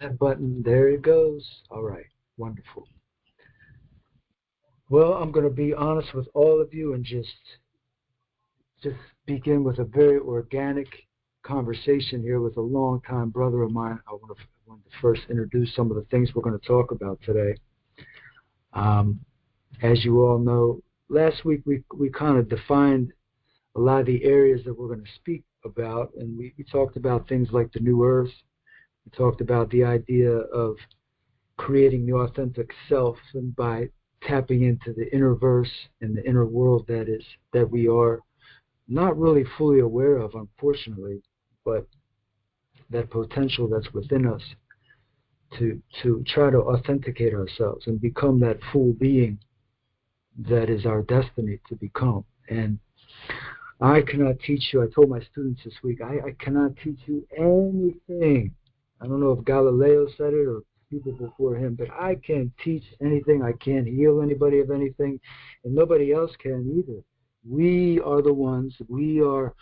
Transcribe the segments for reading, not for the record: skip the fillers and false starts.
That button, there it goes. All right, wonderful. Well, I'm going to be honest with all of you and just begin with a very organic conversation here with a longtime brother of mine. I want to first introduce some of the things we're going to talk about today. As you all know, last week we kind of defined a lot of the areas that we're going to speak about, and we talked about things like the new earth. We talked about the idea of creating the authentic self, and by tapping into the inner verse and the inner world that we are not really fully aware of, unfortunately, but that potential that's within us to try to authenticate ourselves and become that full being that is our destiny to become. And I cannot teach you, I told my students this week, I cannot teach you anything. I don't know if Galileo said it or people before him, but I can't teach anything. I can't heal anybody of anything, and nobody else can either. We are the ones, we are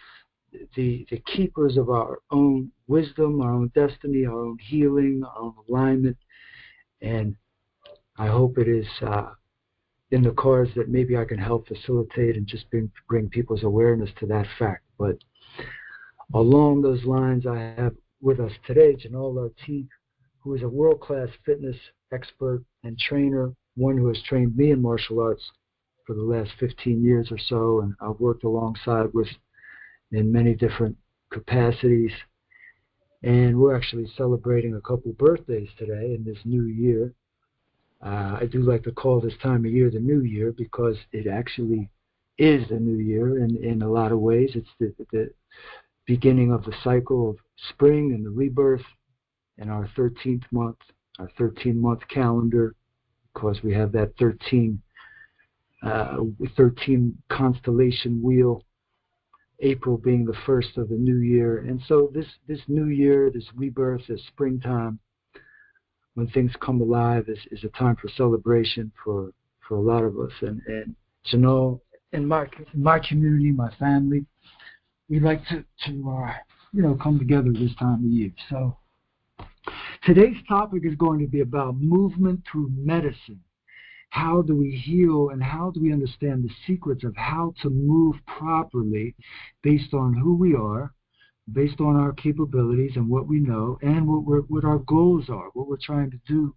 the keepers of our own wisdom, our own destiny, our own healing, our own alignment, and I hope it is in the cards that maybe I can help facilitate and just bring people's awareness to that fact. But along those lines, I have with us today Janelle Lartigue, who is a world-class fitness expert and trainer, one who has trained me in martial arts for the last 15 years or so, and I've worked alongside with in many different capacities. And we're actually celebrating a couple birthdays today in this new year. I do like to call this time of year the new year because it actually is the new year in a lot of ways. It's the beginning of the cycle of spring and the rebirth and our 13th month, our 13-month calendar, because we have that 13 constellation wheel, April being the first of the new year. And so this new year, this rebirth, this springtime, when things come alive, is a time for celebration for a lot of us. And Janelle, in my community, my family, we like to come together this time of year. So today's topic is going to be about movement through medicine. How do we heal, and how do we understand the secrets of how to move properly based on who we are, based on our capabilities and what we know, and what our goals are, what we're trying to do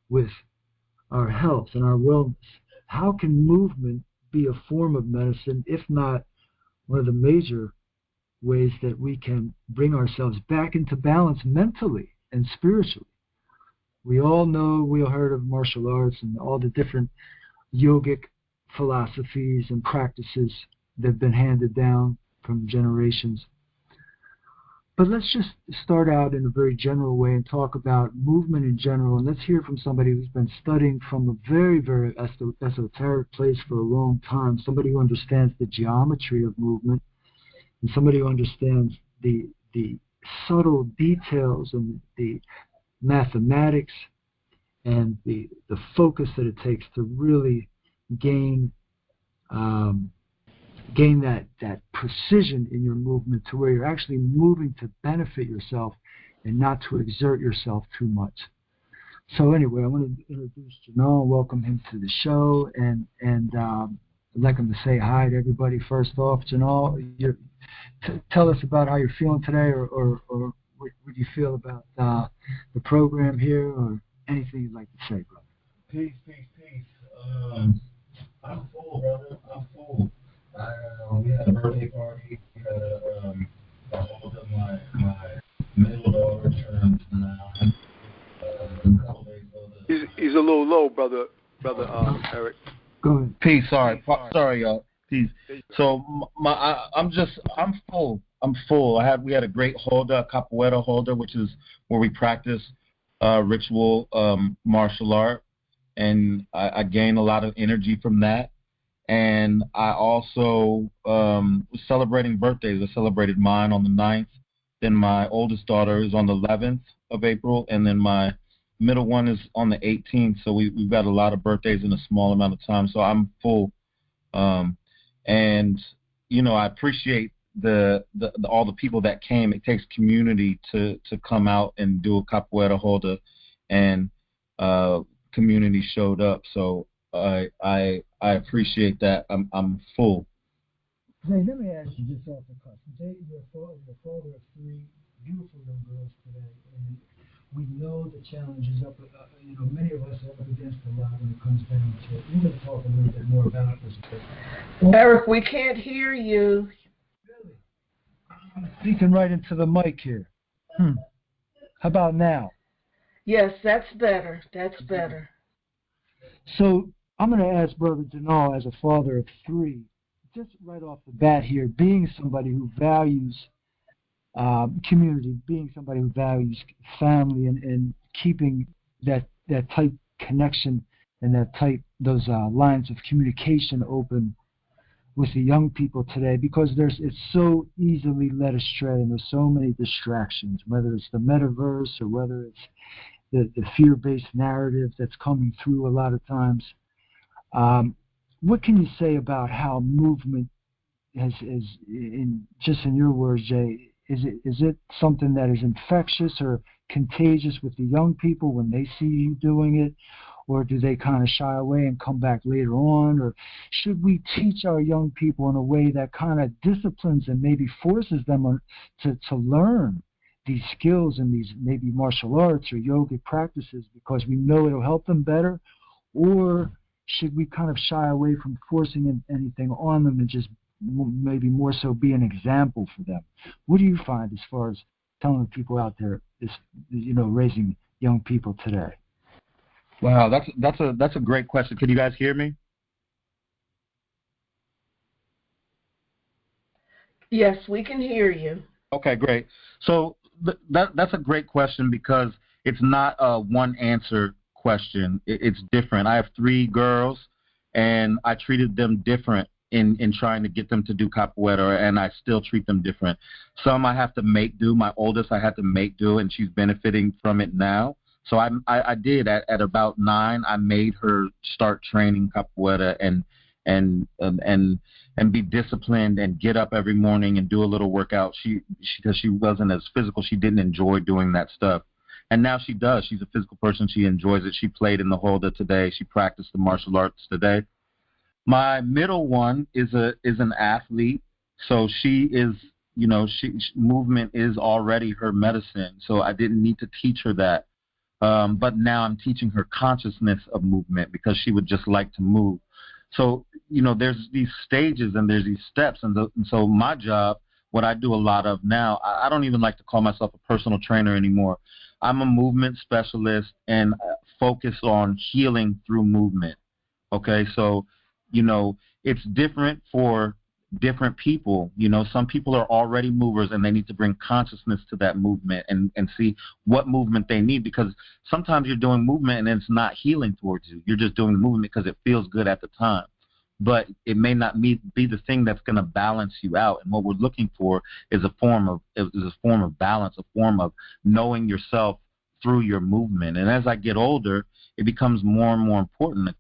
with our health and our wellness. How can movement be a form of medicine, if not one of the major ways that we can bring ourselves back into balance mentally and spiritually? We all know, we all heard of martial arts and all the different yogic philosophies and practices that have been handed down from generations. But let's just start out in a very general way and talk about movement in general. And let's hear from somebody who's been studying from a very, very esoteric place for a long time, somebody who understands the geometry of movement, and somebody who understands the subtle details and the mathematics and the focus that it takes to really gain that precision in your movement, to where you're actually moving to benefit yourself and not to exert yourself too much. So anyway, I want to introduce Janelle, welcome him to the show, and I'd like him to say hi to everybody first off. Janelle, tell us about how you're feeling today, or what you feel about the program here, or anything you'd like to say, brother. Peace. I'm full, brother. I'm full. We had a birthday party. We had a hold of my middle daughter turned 9. A couple days ago. He's a little low, brother Eric. Go ahead. Peace. Sorry, y'all. Peace. So I'm full. I'm full. We had a great holder, a capoeira holder, which is where we practice ritual martial art, and I gained a lot of energy from that. And I also was celebrating birthdays. I celebrated mine on the 9th. Then my oldest daughter is on the 11th of April, and then my middle one is on the 18th. So we've got a lot of birthdays in a small amount of time. So I'm full. And I appreciate all the people that came. It takes community to come out and do a capoeira holder, and community showed up. So I appreciate that. I'm full. Jay, let me ask you just off the cuff. Jay, you're the father of three beautiful young girls today, and we know the challenges many of us are up against a lot when it comes down to it. We're going to talk a little bit more about this. Eric, we can't hear you. Really? I'm speaking right into the mic here. How about now? Yes, that's better. That's better. So I'm going to ask Brother Janal, as a father of three, just right off the bat here, being somebody who values community, being somebody who values family, and keeping that tight connection and those lines of communication open with the young people today, because it's so easily led astray, and there's so many distractions, whether it's the metaverse or whether it's the fear-based narrative that's coming through a lot of times. What can you say about how movement in your words, Jay, is it something that is infectious or contagious with the young people when they see you doing it, or do they kind of shy away and come back later on? Or should we teach our young people in a way that kind of disciplines and maybe forces them to learn these skills and these maybe martial arts or yogic practices because we know it'll help them better? Or should we kind of shy away from forcing anything on them and just maybe more so be an example for them? What do you find as far as telling people out there, raising young people today? Wow, that's a great question. Can you guys hear me? Yes, we can hear you. Okay, great. So that's a great question, because it's not a one answer question. It's different. I have three girls, and I treated them different in trying to get them to do capoeira, and I still treat them different. Some I have to make do. My oldest I had to make do, and she's benefiting from it now. So I did at about 9. I made her start training capoeira and be disciplined and get up every morning and do a little workout. Because she wasn't as physical, she didn't enjoy doing that stuff. And now she does. She's a physical person. She enjoys it. She played in the holder today. She practiced the martial arts today. My middle one is an athlete, so she is, movement is already her medicine. So I didn't need to teach her that. But now I'm teaching her consciousness of movement, because she would just like to move. So, there's these stages and there's these steps. And so my job, what I do a lot of now, I don't even like to call myself a personal trainer anymore. I'm a movement specialist and focus on healing through movement. Okay, so, it's different for different people. Some people are already movers, and they need to bring consciousness to that movement and see what movement they need, because sometimes you're doing movement and it's not healing towards you. You're just doing the movement because it feels good at the time, but it may not be the thing that's going to balance you out. And what we're looking for is a form of balance, a form of knowing yourself through your movement. And as I get older, it becomes more and more important. A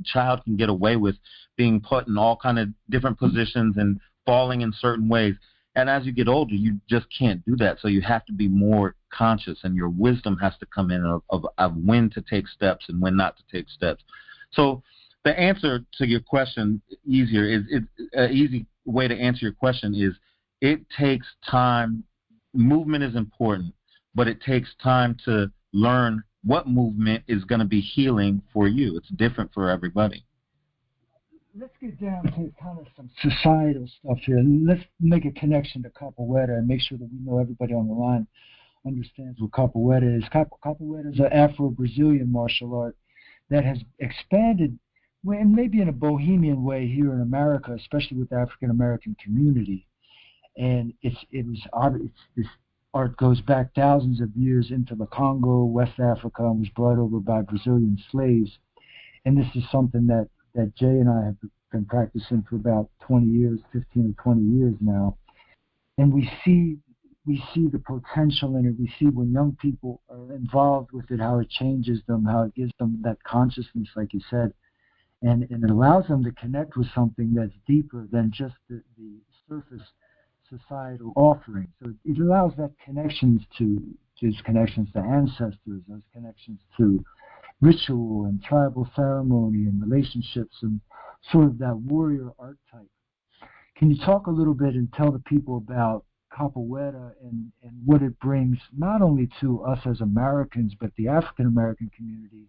child can get away with being put in all kind of different positions and falling in certain ways. And as you get older, you just can't do that. So you have to be more conscious, and your wisdom has to come in of when to take steps and when not to take steps. So the answer to your question an easy way to answer your question is, it takes time. Movement is important, but it takes time to learn what movement is going to be healing for you. It's different for everybody. Let's get down to kind of some societal stuff here. Let's make a connection to capoeira and make sure that we know everybody on the line understands what capoeira is. Capoeira is an Afro-Brazilian martial art that has expanded, and maybe in a bohemian way here in America, especially with the African-American community. And this art goes back thousands of years into the Congo, West Africa, and was brought over by Brazilian slaves. And this is something that Jay and I have been practicing for about 20 years, 15 or 20 years now. And we see the potential in it. We see when young people are involved with it, how it changes them, how it gives them that consciousness, like you said. And it allows them to connect with something that's deeper than just the surface societal offering. So it allows that connections to those connections to ancestors, those connections to ritual and tribal ceremony and relationships and sort of that warrior archetype. Can you talk a little bit and tell the people about capoeira and what it brings not only to us as Americans, but the African American community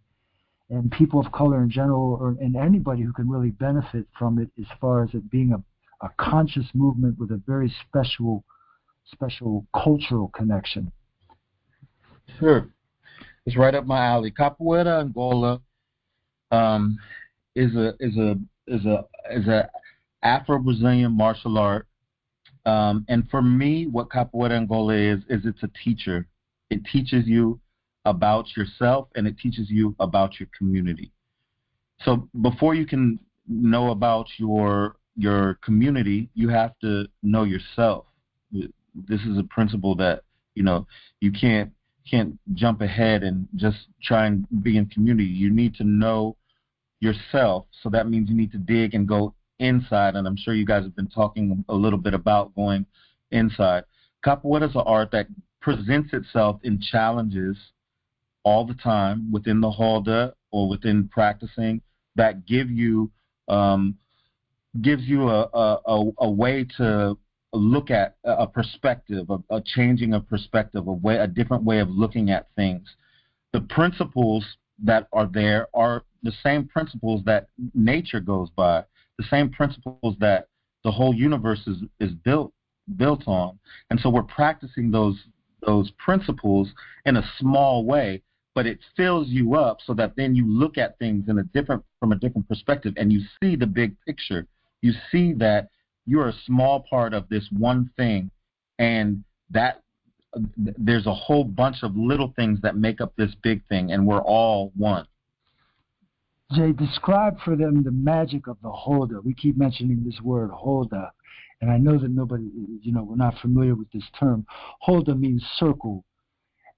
and people of color in general, and anybody who can really benefit from it as far as it being a conscious movement with a very special cultural connection? Sure. It's right up my alley. Capoeira Angola is a Afro-Brazilian martial art. And for me, what Capoeira Angola is it's a teacher. It teaches you about yourself, and it teaches you about your community. So before you can know about your community, you have to know yourself. This is a principle that, you can't jump ahead and just try and be in community. You need to know yourself. So that means you need to dig and go inside, and I'm sure you guys have been talking a little bit about going inside. Capoeira is an art that presents itself in challenges all the time within the holda or within practicing that gives you a way to look at a perspective, a changing of perspective, a different way of looking at things. The principles that are there are the same principles that nature goes by, the same principles that the whole universe is built on. And so we're practicing those principles in a small way, but it fills you up so that then you look at things from a different perspective, and you see the big picture. You see that you're a small part of this one thing, and that there's a whole bunch of little things that make up this big thing, and we're all one. Jay, describe for them the magic of the holda. We keep mentioning this word holda, and I know that nobody, we're not familiar with this term. Holda means circle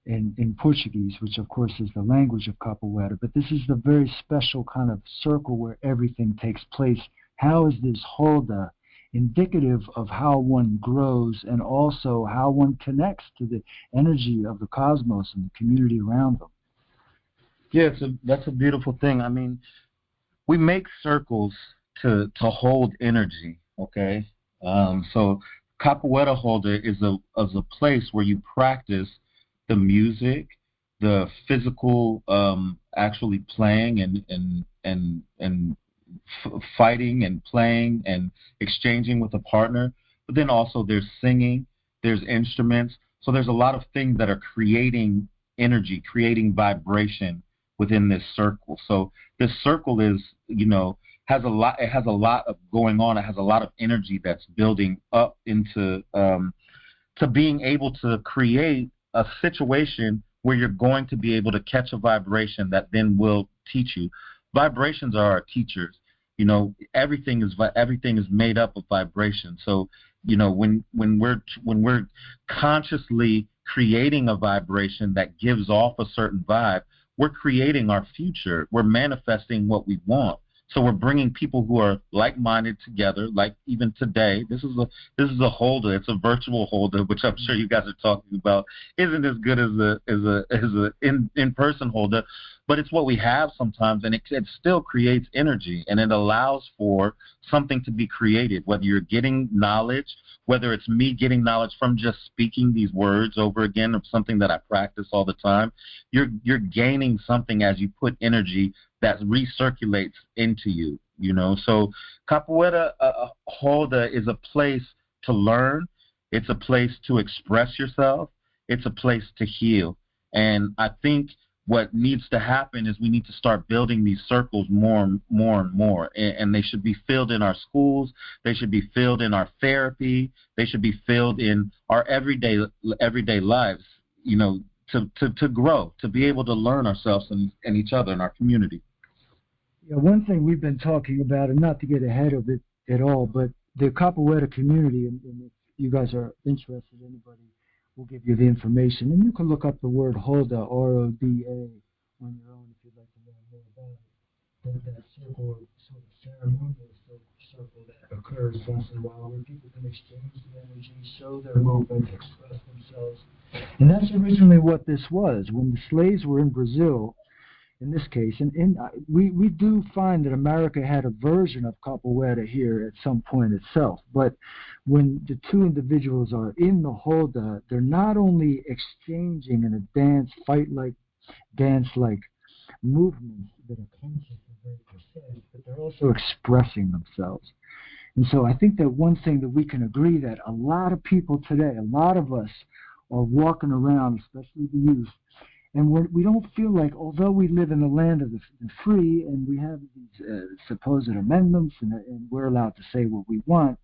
in Portuguese, which of course is the language of capoeira, but this is the very special kind of circle where everything takes place. How is this holda indicative of how one grows and also how one connects to the energy of the cosmos and the community around them? Yeah, that's a beautiful thing. I mean, we make circles to hold energy, okay? So capoeira holder is a place where you practice the music, the physical actually playing and fighting and playing and exchanging with a partner, but then also there's singing, there's instruments. So there's a lot of things that are creating energy, creating vibration within this circle. So this circle is, has a lot of going on. It has a lot of energy that's building up into to being able to create a situation where you're going to be able to catch a vibration that then will teach you. Vibrations are our teachers. Everything is made up of vibration. So, when we're consciously creating a vibration that gives off a certain vibe, we're creating our future. We're manifesting what we want. So we're bringing people who are like-minded together. Like even today, this is a holder. It's a virtual holder, which I'm sure you guys are talking about. Isn't as good as a in-person holder, but it's what we have sometimes, and it still creates energy, and it allows for something to be created. Whether you're getting knowledge, whether it's me getting knowledge from just speaking these words over again of something that I practice all the time, you're gaining something as you put energy that recirculates into you, So capoeira holda is a place to learn. It's a place to express yourself. It's a place to heal. And I think what needs to happen is we need to start building these circles more and more. And they should be filled in our schools. They should be filled in our therapy. They should be filled in our everyday lives, to grow, to be able to learn ourselves and each other in our community. Yeah, one thing we've been talking about, and not to get ahead of it at all, but the capoeira community, and if you guys are interested, anybody will give you the information. And you can look up the word Holda, R-O-D-A, on your own if you'd like to learn more about it. that circle, sort of ceremonial circle that occurs once in a while where people can exchange the energy, show their movement, express themselves. And that's originally what this was. When the slaves were in Brazil, in this case, and we do find that America had a version of capoeira here at some point itself. But when the two individuals are in the holda, they're not only exchanging in a dance-like movements that are conscious and very precise, but they're also expressing themselves. And so I think that one thing that we can agree that a lot of people today, a lot of us are walking around, especially the youth, and we don't feel like, although we live in the land of the free and we have these supposed amendments and we're allowed to say what we want,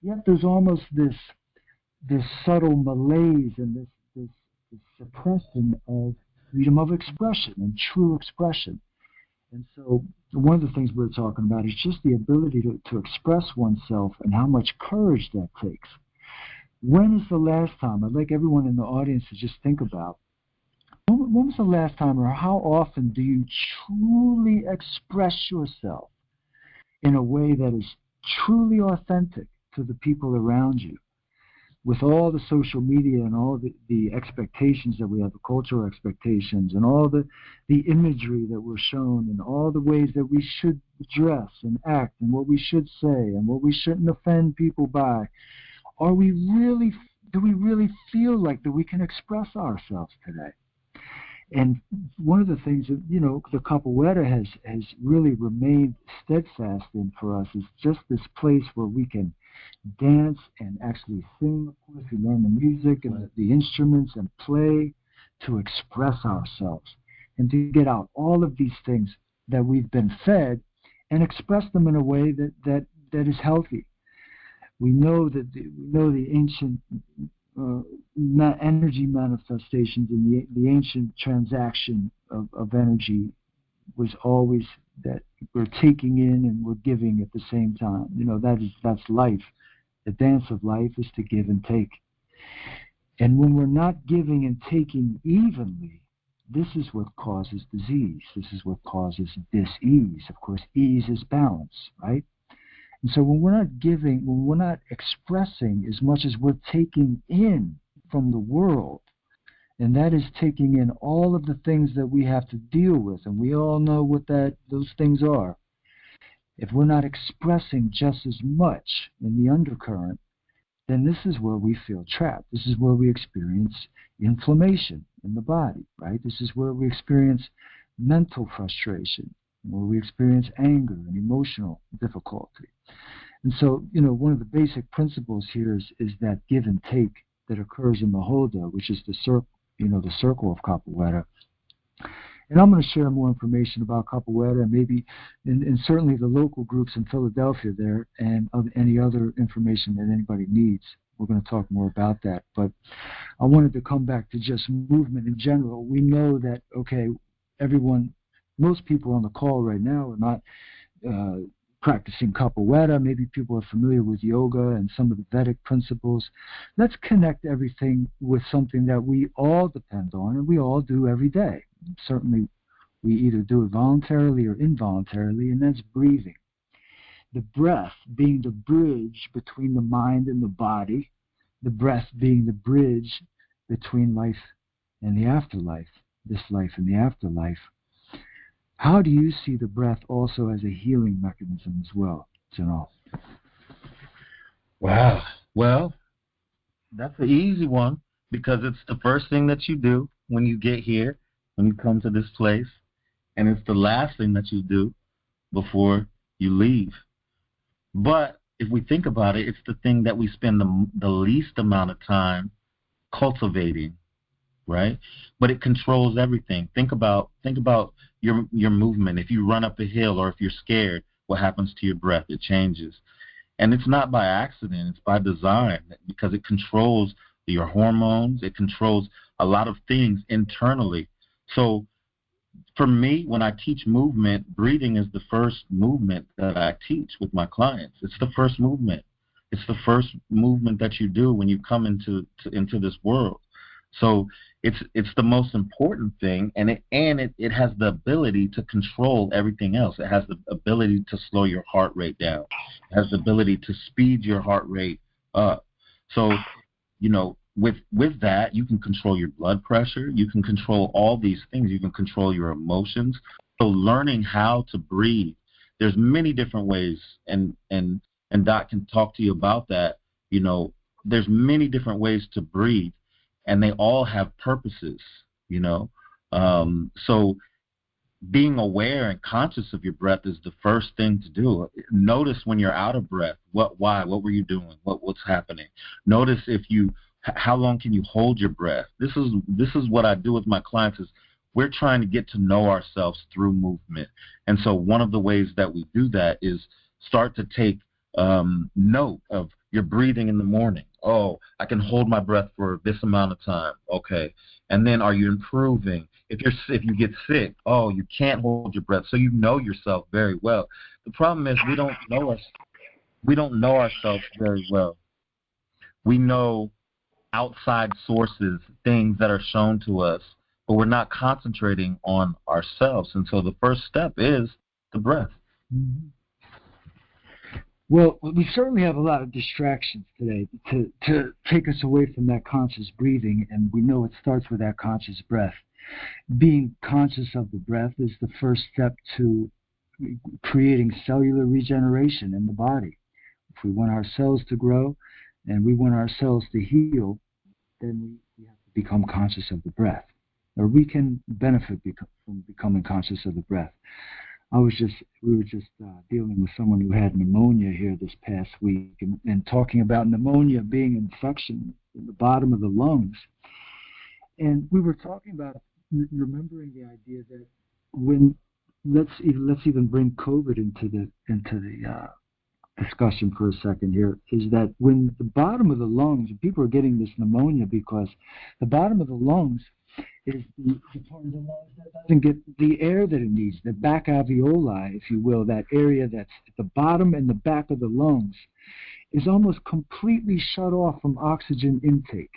yet there's almost this subtle malaise and this suppression of freedom of expression and true expression. And so one of the things we're talking about is just the ability to express oneself and how much courage that takes. When is the last time, I'd like everyone in the audience to just think about, when was the last time or how often do you truly express yourself in a way that is truly authentic to the people around you? With all the social media and all the expectations that we have, the cultural expectations and all the imagery that we're shown and all the ways that we should dress and act and what we should say and what we shouldn't offend people by, do we really feel like that we can express ourselves today? And one of the things that, the capoeira has really remained steadfast in for us is just this place where we can dance and actually sing. Of course, we learn the music and the instruments and play to express ourselves and to get out all of these things that we've been fed and express them in a way that is healthy. We know the ancient energy manifestations and the ancient transaction of energy was always that we're taking in and we're giving at the same time. That's life. The dance of life is to give and take. And when we're not giving and taking evenly, this is what causes disease. This is what causes dis-ease. Of course, ease is balance, right? And so when we're not giving, when we're not expressing as much as we're taking in from the world, and that is taking in all of the things that we have to deal with, and we all know what those things are. If we're not expressing just as much in the undercurrent, then this is where we feel trapped. This is where we experience inflammation in the body, right? This is where we experience mental frustration, where we experience anger and emotional difficulty. And so, one of the basic principles here is that give and take that occurs in the holda, which is the circle of capoeira. And I'm going to share more information about capoeira and maybe, and certainly the local groups in Philadelphia there and of any other information that anybody needs. We're going to talk more about that. But I wanted to come back to just movement in general. We know that, most people on the call right now are not practicing capoeira. Maybe people are familiar with yoga and some of the Vedic principles. Let's connect everything with something that we all depend on and we all do every day. Certainly, we either do it voluntarily or involuntarily, and that's breathing. The breath being the bridge between the mind and the body, the breath being the bridge between life and the afterlife, this life and the afterlife. How do you see the breath also as a healing mechanism as well, Janal? Wow. Well, that's an easy one because it's the first thing that you do when you get here, when you come to this place, and it's the last thing that you do before you leave. But if we think about it, it's the thing that we spend the least amount of time cultivating, right? But it controls everything. Think about your movement. If you run up a hill or if you're scared, what happens to your breath? It changes. And it's not by accident. It's by design because it controls your hormones. It controls a lot of things internally. So for me, when I teach movement, breathing is the first movement that I teach with my clients. It's the first movement. It's the first movement that you do when you come into this world. So it's the most important thing, and it has the ability to control everything else. It has the ability to slow your heart rate down. It has the ability to speed your heart rate up. So, with that, you can control your blood pressure. You can control all these things. You can control your emotions. So learning how to breathe, there's many different ways, and Doc can talk to you about that. There's many different ways to breathe, and they all have purposes. So being aware and conscious of your breath is the first thing to do. Notice when you're out of breath. Why? What were you doing? What's happening? Notice how long can you hold your breath? This is what I do with my clients. Is we're trying to get to know ourselves through movement, and so one of the ways that we do that is start to take note of your breathing in the morning. Oh, I can hold my breath for this amount of time. Okay, and then are you improving? If you get sick, oh, you can't hold your breath, so you know yourself very well. The problem is we don't know ourselves very well. We know outside sources, things that are shown to us, but we're not concentrating on ourselves. And so the first step is the breath. Mm-hmm. Well, we certainly have a lot of distractions today to take us away from that conscious breathing, and we know it starts with that conscious breath. Being conscious of the breath is the first step to creating cellular regeneration in the body. If we want our cells to grow and we want our cells to heal, then we have to become conscious of the breath, or we can benefit from becoming conscious of the breath. We were just dealing with someone who had pneumonia here this past week, and talking about pneumonia being infection in the bottom of the lungs. And we were talking about remembering the idea that when let's even bring COVID into the discussion for a second here, is that when the bottom of the lungs, people are getting this pneumonia because the bottom of the lungs is the part of the lungs that doesn't get the air that it needs, the back alveoli, if you will, that area that's at the bottom and the back of the lungs is almost completely shut off from oxygen intake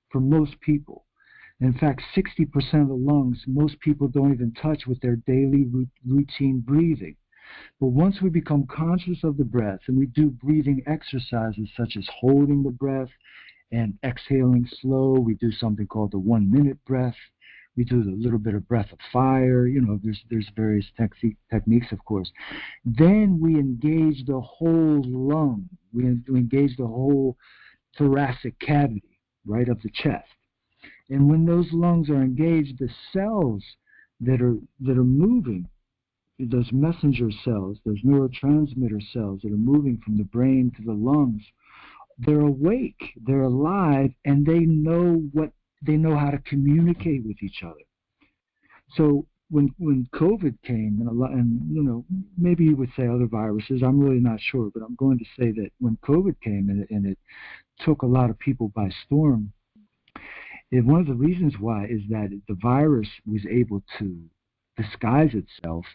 for most people. In fact, 60% of the lungs, most people don't even touch with their daily routine breathing. But once we become conscious of the breath and we do breathing exercises such as holding the breath and exhaling slow, we do something called the 1-minute breath. We do a little bit of breath of fire. There's various techniques, of course. Then we engage the whole lung. We engage the whole thoracic cavity, right, of the chest. And when those lungs are engaged, the cells that are moving, those messenger cells, those neurotransmitter cells that are moving from the brain to the lungs, they're awake, they're alive, and they know how to communicate with each other. So when COVID came, and maybe you would say other viruses, I'm really not sure, but I'm going to say that when COVID came and it took a lot of people by storm, one of the reasons why is that the virus was able to disguise itself,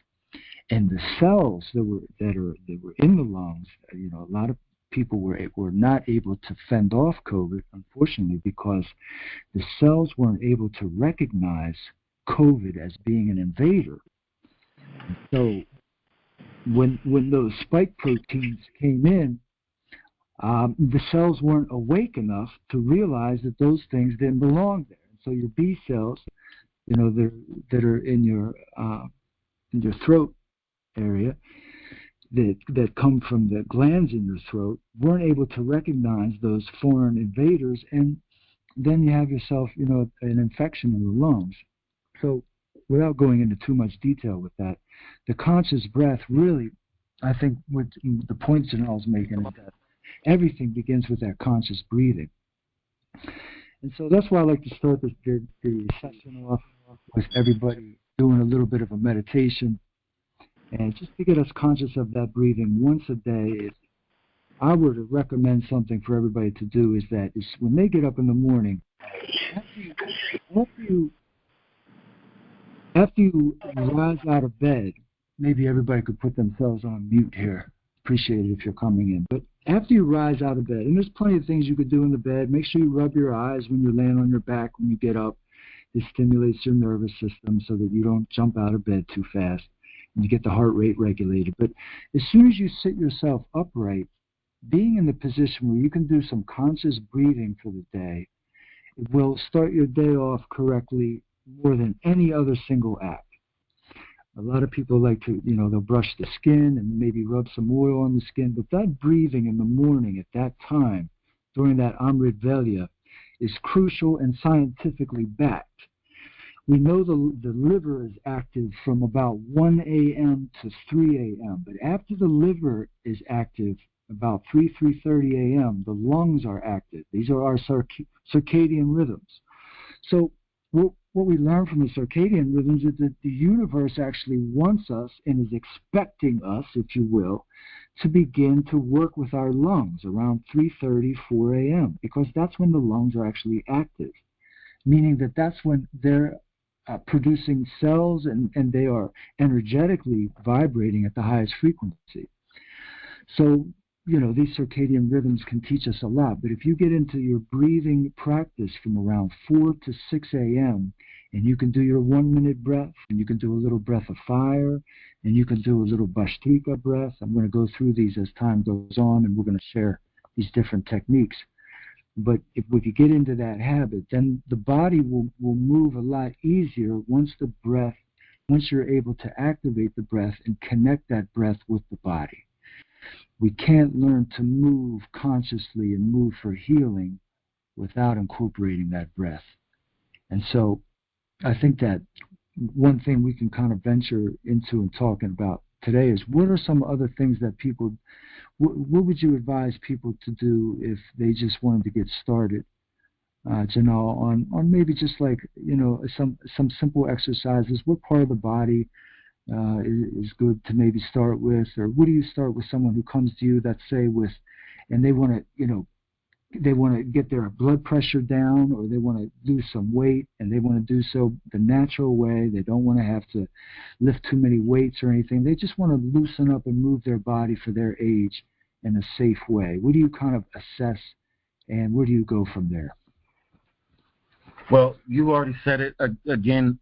and the cells that were in the lungs, a lot of people were not able to fend off COVID, unfortunately, because the cells weren't able to recognize COVID as being an invader. So when those spike proteins came in, the cells weren't awake enough to realize that those things didn't belong there. So your B cells, that are in your throat area, that come from the glands in your throat, weren't able to recognize those foreign invaders, and then you have yourself, an infection in the lungs. So without going into too much detail with that, the conscious breath really, I think what the point Janelle's making is that everything begins with that conscious breathing. And so that's why I like to start the session off with everybody doing a little bit of a meditation, and just to get us conscious of that breathing once a day. If I were to recommend something for everybody to do, is when they get up in the morning, after you rise out of bed, maybe everybody could put themselves on mute here. Appreciate it if you're coming in. But after you rise out of bed, and there's plenty of things you could do in the bed. Make sure you rub your eyes when you're laying on your back when you get up. It stimulates your nervous system so that you don't jump out of bed too fast and you get the heart rate regulated. But as soon as you sit yourself upright, being in the position where you can do some conscious breathing for the day, it will start your day off correctly more than any other single act. A lot of people like to, they'll brush the skin and maybe rub some oil on the skin, but that breathing in the morning at that time, during that Amrit Velya, is crucial and scientifically backed. We know the liver is active from about 1 a.m. to 3 a.m., but after the liver is active, about 3:30 a.m., the lungs are active. These are our circadian rhythms. So what we learn from the circadian rhythms is that the universe actually wants us and is expecting us, if you will, to begin to work with our lungs around 3:30, 4 a.m., because that's when the lungs are actually active, meaning that that's when they're producing cells and they are energetically vibrating at the highest frequency. So, these circadian rhythms can teach us a lot, but if you get into your breathing practice from around 4 to 6 a.m., and you can do your 1-minute breath, and you can do a little breath of fire, and you can do a little Bhastrika breath. I'm going to go through these as time goes on, and we're going to share these different techniques. But if we could get into that habit, then the body will move a lot easier once you're able to activate the breath and connect that breath with the body. We can't learn to move consciously and move for healing without incorporating that breath. And so I think that one thing we can kind of venture into and talking about today is what are some other things that people, what would you advise people to do if they just wanted to get started, Janelle, on maybe just like, some simple exercises? What part of the body is good to maybe start with, or what do you start with someone who comes to you, let's say, and they want to, they want to get their blood pressure down, or they want to lose some weight, and they want to do so the natural way. They don't want to have to lift too many weights or anything. They just want to loosen up and move their body for their age in a safe way. What do you kind of assess, and where do you go from there? Well, you already said it. Again,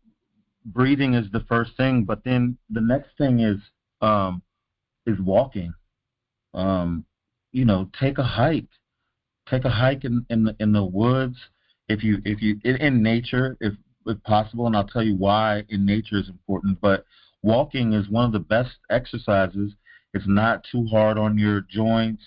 breathing is the first thing, but then the next thing is walking. Take a hike. Take a hike in the woods, if you in nature, if possible, and I'll tell you why in nature is important. But walking is one of the best exercises. It's not too hard on your joints.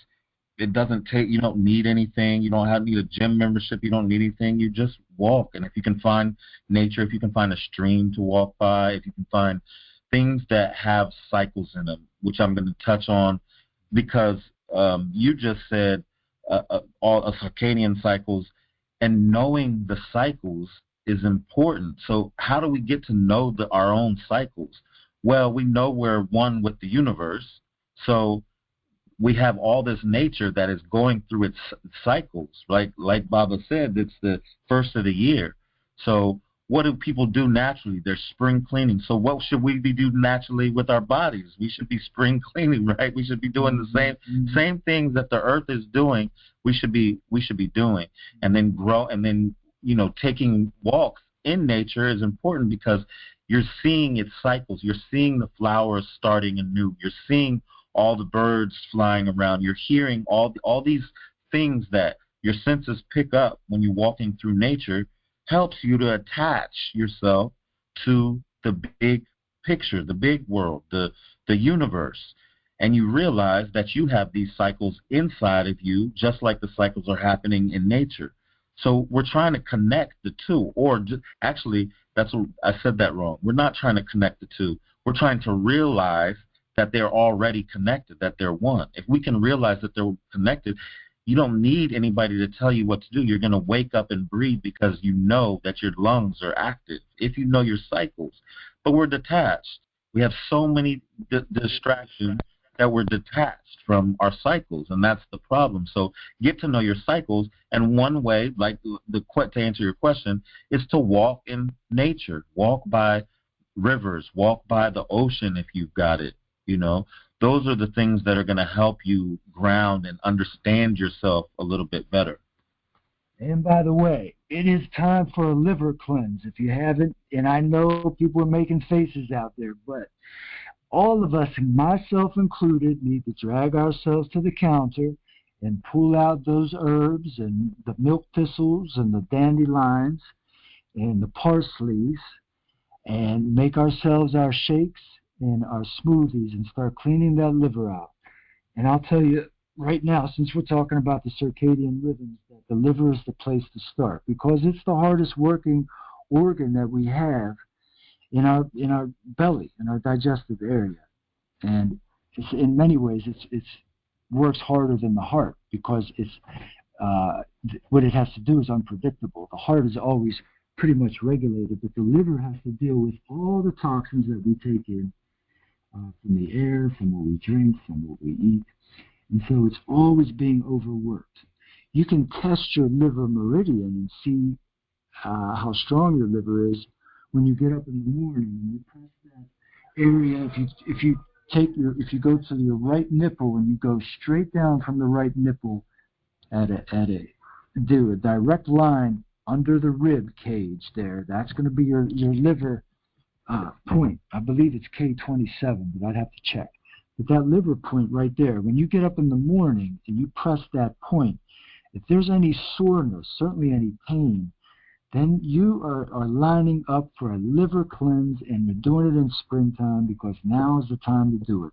You don't need anything. You don't need a gym membership. You don't need anything. You just walk. And if you can find nature, if you can find a stream to walk by, if you can find things that have cycles in them, which I'm going to touch on, because you just said all circadian cycles, and knowing the cycles is important. So how do we get to know our own cycles? Well, we know we're one with the universe, so we have all this nature that is going through its cycles. Like Baba said, it's the first of the year. So what do people do naturally? They're spring cleaning. So what should we be doing naturally with our bodies? We should be spring cleaning, right? We should be doing the same things that the earth is doing. We should be doing, and then grow, and then taking walks in nature is important because you're seeing its cycles. You're seeing the flowers starting anew. You're seeing all the birds flying around. You're hearing all these things that your senses pick up when you're walking through nature. Helps you to attach yourself to the big picture, the big world, the universe. And you realize that you have these cycles inside of you, just like the cycles are happening in nature. So we're trying to connect the two, actually, I said that wrong. We're not trying to connect the two. We're trying to realize that they're already connected, that they're one. If we can realize that they're connected, you don't need anybody to tell you what to do. You're going to wake up and breathe because you know that your lungs are active, if you know your cycles. But we're detached. We have so many distractions that we're detached from our cycles, and that's the problem. So get to know your cycles, and one way, like to answer your question, is to walk in nature. Walk by rivers. Walk by the ocean if you've got it. those are the things that are going to help you ground and understand yourself a little bit better. And by the way, it is time for a liver cleanse. If you haven't, and I know people are making faces out there, but all of us, myself included, need to drag ourselves to the counter and pull out those herbs and the milk thistles and the dandelions and the parsleys and make ourselves our shakes and our smoothies and start cleaning that liver out. And I'll tell you right now, since we're talking about the circadian rhythms, that the liver is the place to start because it's the hardest working organ that we have in our belly, in our digestive area. And it's, in many ways, it's works harder than the heart because it's what it has to do is unpredictable. The heart is always pretty much regulated, but the liver has to deal with all the toxins that we take in from the air, from what we drink, from what we eat. And so it's always being overworked. You can test your liver meridian and see how strong your liver is when you get up in the morning and you press that area. If you go to your right nipple and you go straight down from the right nipple do a direct line under the rib cage there, that's going to be your liver point. I believe it's K27, but I'd have to check. But that liver point right there, when you get up in the morning and you press that point, if there's any soreness, certainly any pain, then you are lining up for a liver cleanse, and you're doing it in springtime because now is the time to do it.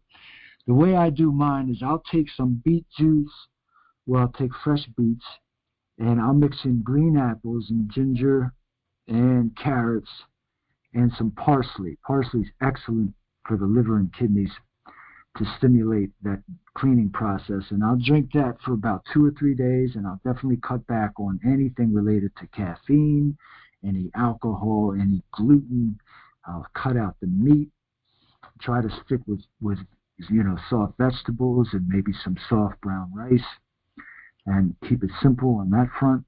The way I do mine is I'll take some beet juice, or I'll take fresh beets, and I'll mix in green apples and ginger and carrots and some parsley. Parsley is excellent for the liver and kidneys to stimulate that cleaning process. And I'll drink that for about 2 or 3 days, and I'll definitely cut back on anything related to caffeine, any alcohol, any gluten. I'll cut out the meat, try to stick with soft vegetables and maybe some soft brown rice, and keep it simple on that front.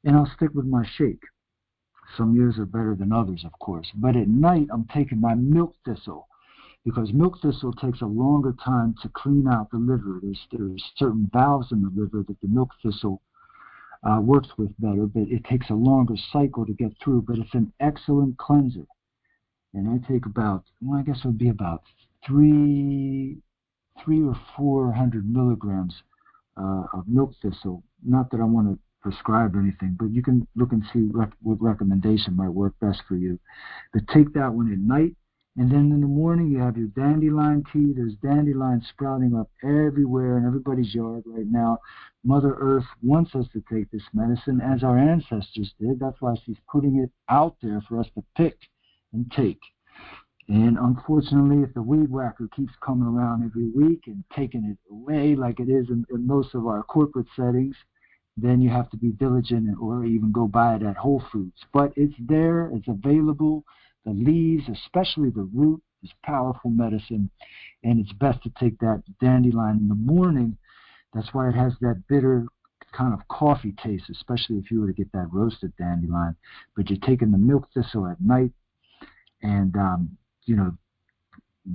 And I'll stick with my shake. Some years are better than others, of course. But at night, I'm taking my milk thistle, because milk thistle takes a longer time to clean out the liver. There's certain valves in the liver that the milk thistle works with better, but it takes a longer cycle to get through. But it's an excellent cleanser. And I take about, I guess it would be about 300 or 400 milligrams of milk thistle. Not that I want to prescribe anything, but you can look and see what recommendation might work best for you. But take that one at night. And then in the morning, you have your dandelion tea. There's dandelions sprouting up everywhere in everybody's yard right now. Mother Earth wants us to take this medicine, as our ancestors did. That's why she's putting it out there for us to pick and take. And unfortunately, if the weed whacker keeps coming around every week and taking it away like it is in most of our corporate settings, then you have to be diligent or even go buy it at Whole Foods. But it's there. It's available. The leaves, especially the root, is powerful medicine, and it's best to take that dandelion in the morning. That's why it has that bitter kind of coffee taste, especially if you were to get that roasted dandelion. But you're taking the milk thistle at night, and the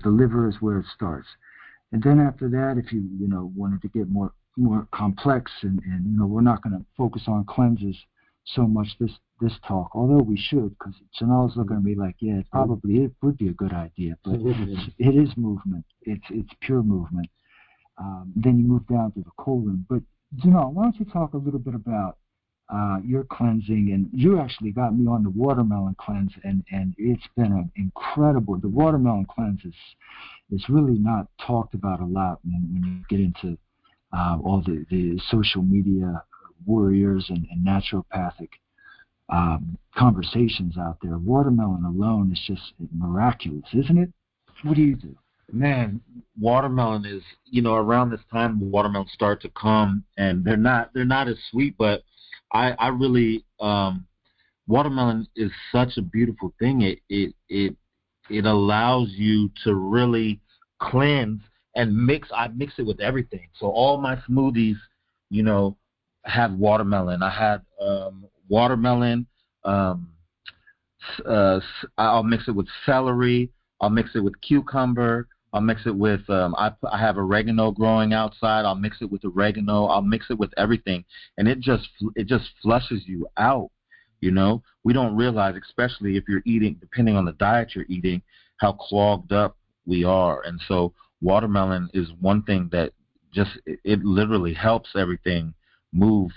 liver is where it starts. And then after that, if you wanted to get more complex, and we're not going to focus on cleanses so much this talk, although we should, because Janelle's looking at me like, yeah, it would be a good idea, but it is movement. It's pure movement. Then you move down to the colon. But Janelle, why don't you talk a little bit about your cleansing? And you actually got me on the watermelon cleanse, and it's been an incredible. The watermelon cleanse is really not talked about a lot when you get into all the social media warriors and naturopathic conversations out there. Watermelon alone is just miraculous, isn't it? What do you do? Man, watermelon is, around this time watermelons start to come, and they're not as sweet, but I really watermelon is such a beautiful thing. It allows you to really cleanse and mix. I mix it with everything. So all my smoothies, have watermelon. I had watermelon. I'll mix it with celery. I'll mix it with cucumber. I'll mix it with I have oregano growing outside. I'll mix it with oregano. I'll mix it with everything, and it just flushes you out. You know, we don't realize, especially if you're eating, depending on the diet you're eating, how clogged up we are. And so watermelon is one thing that just it literally helps everything move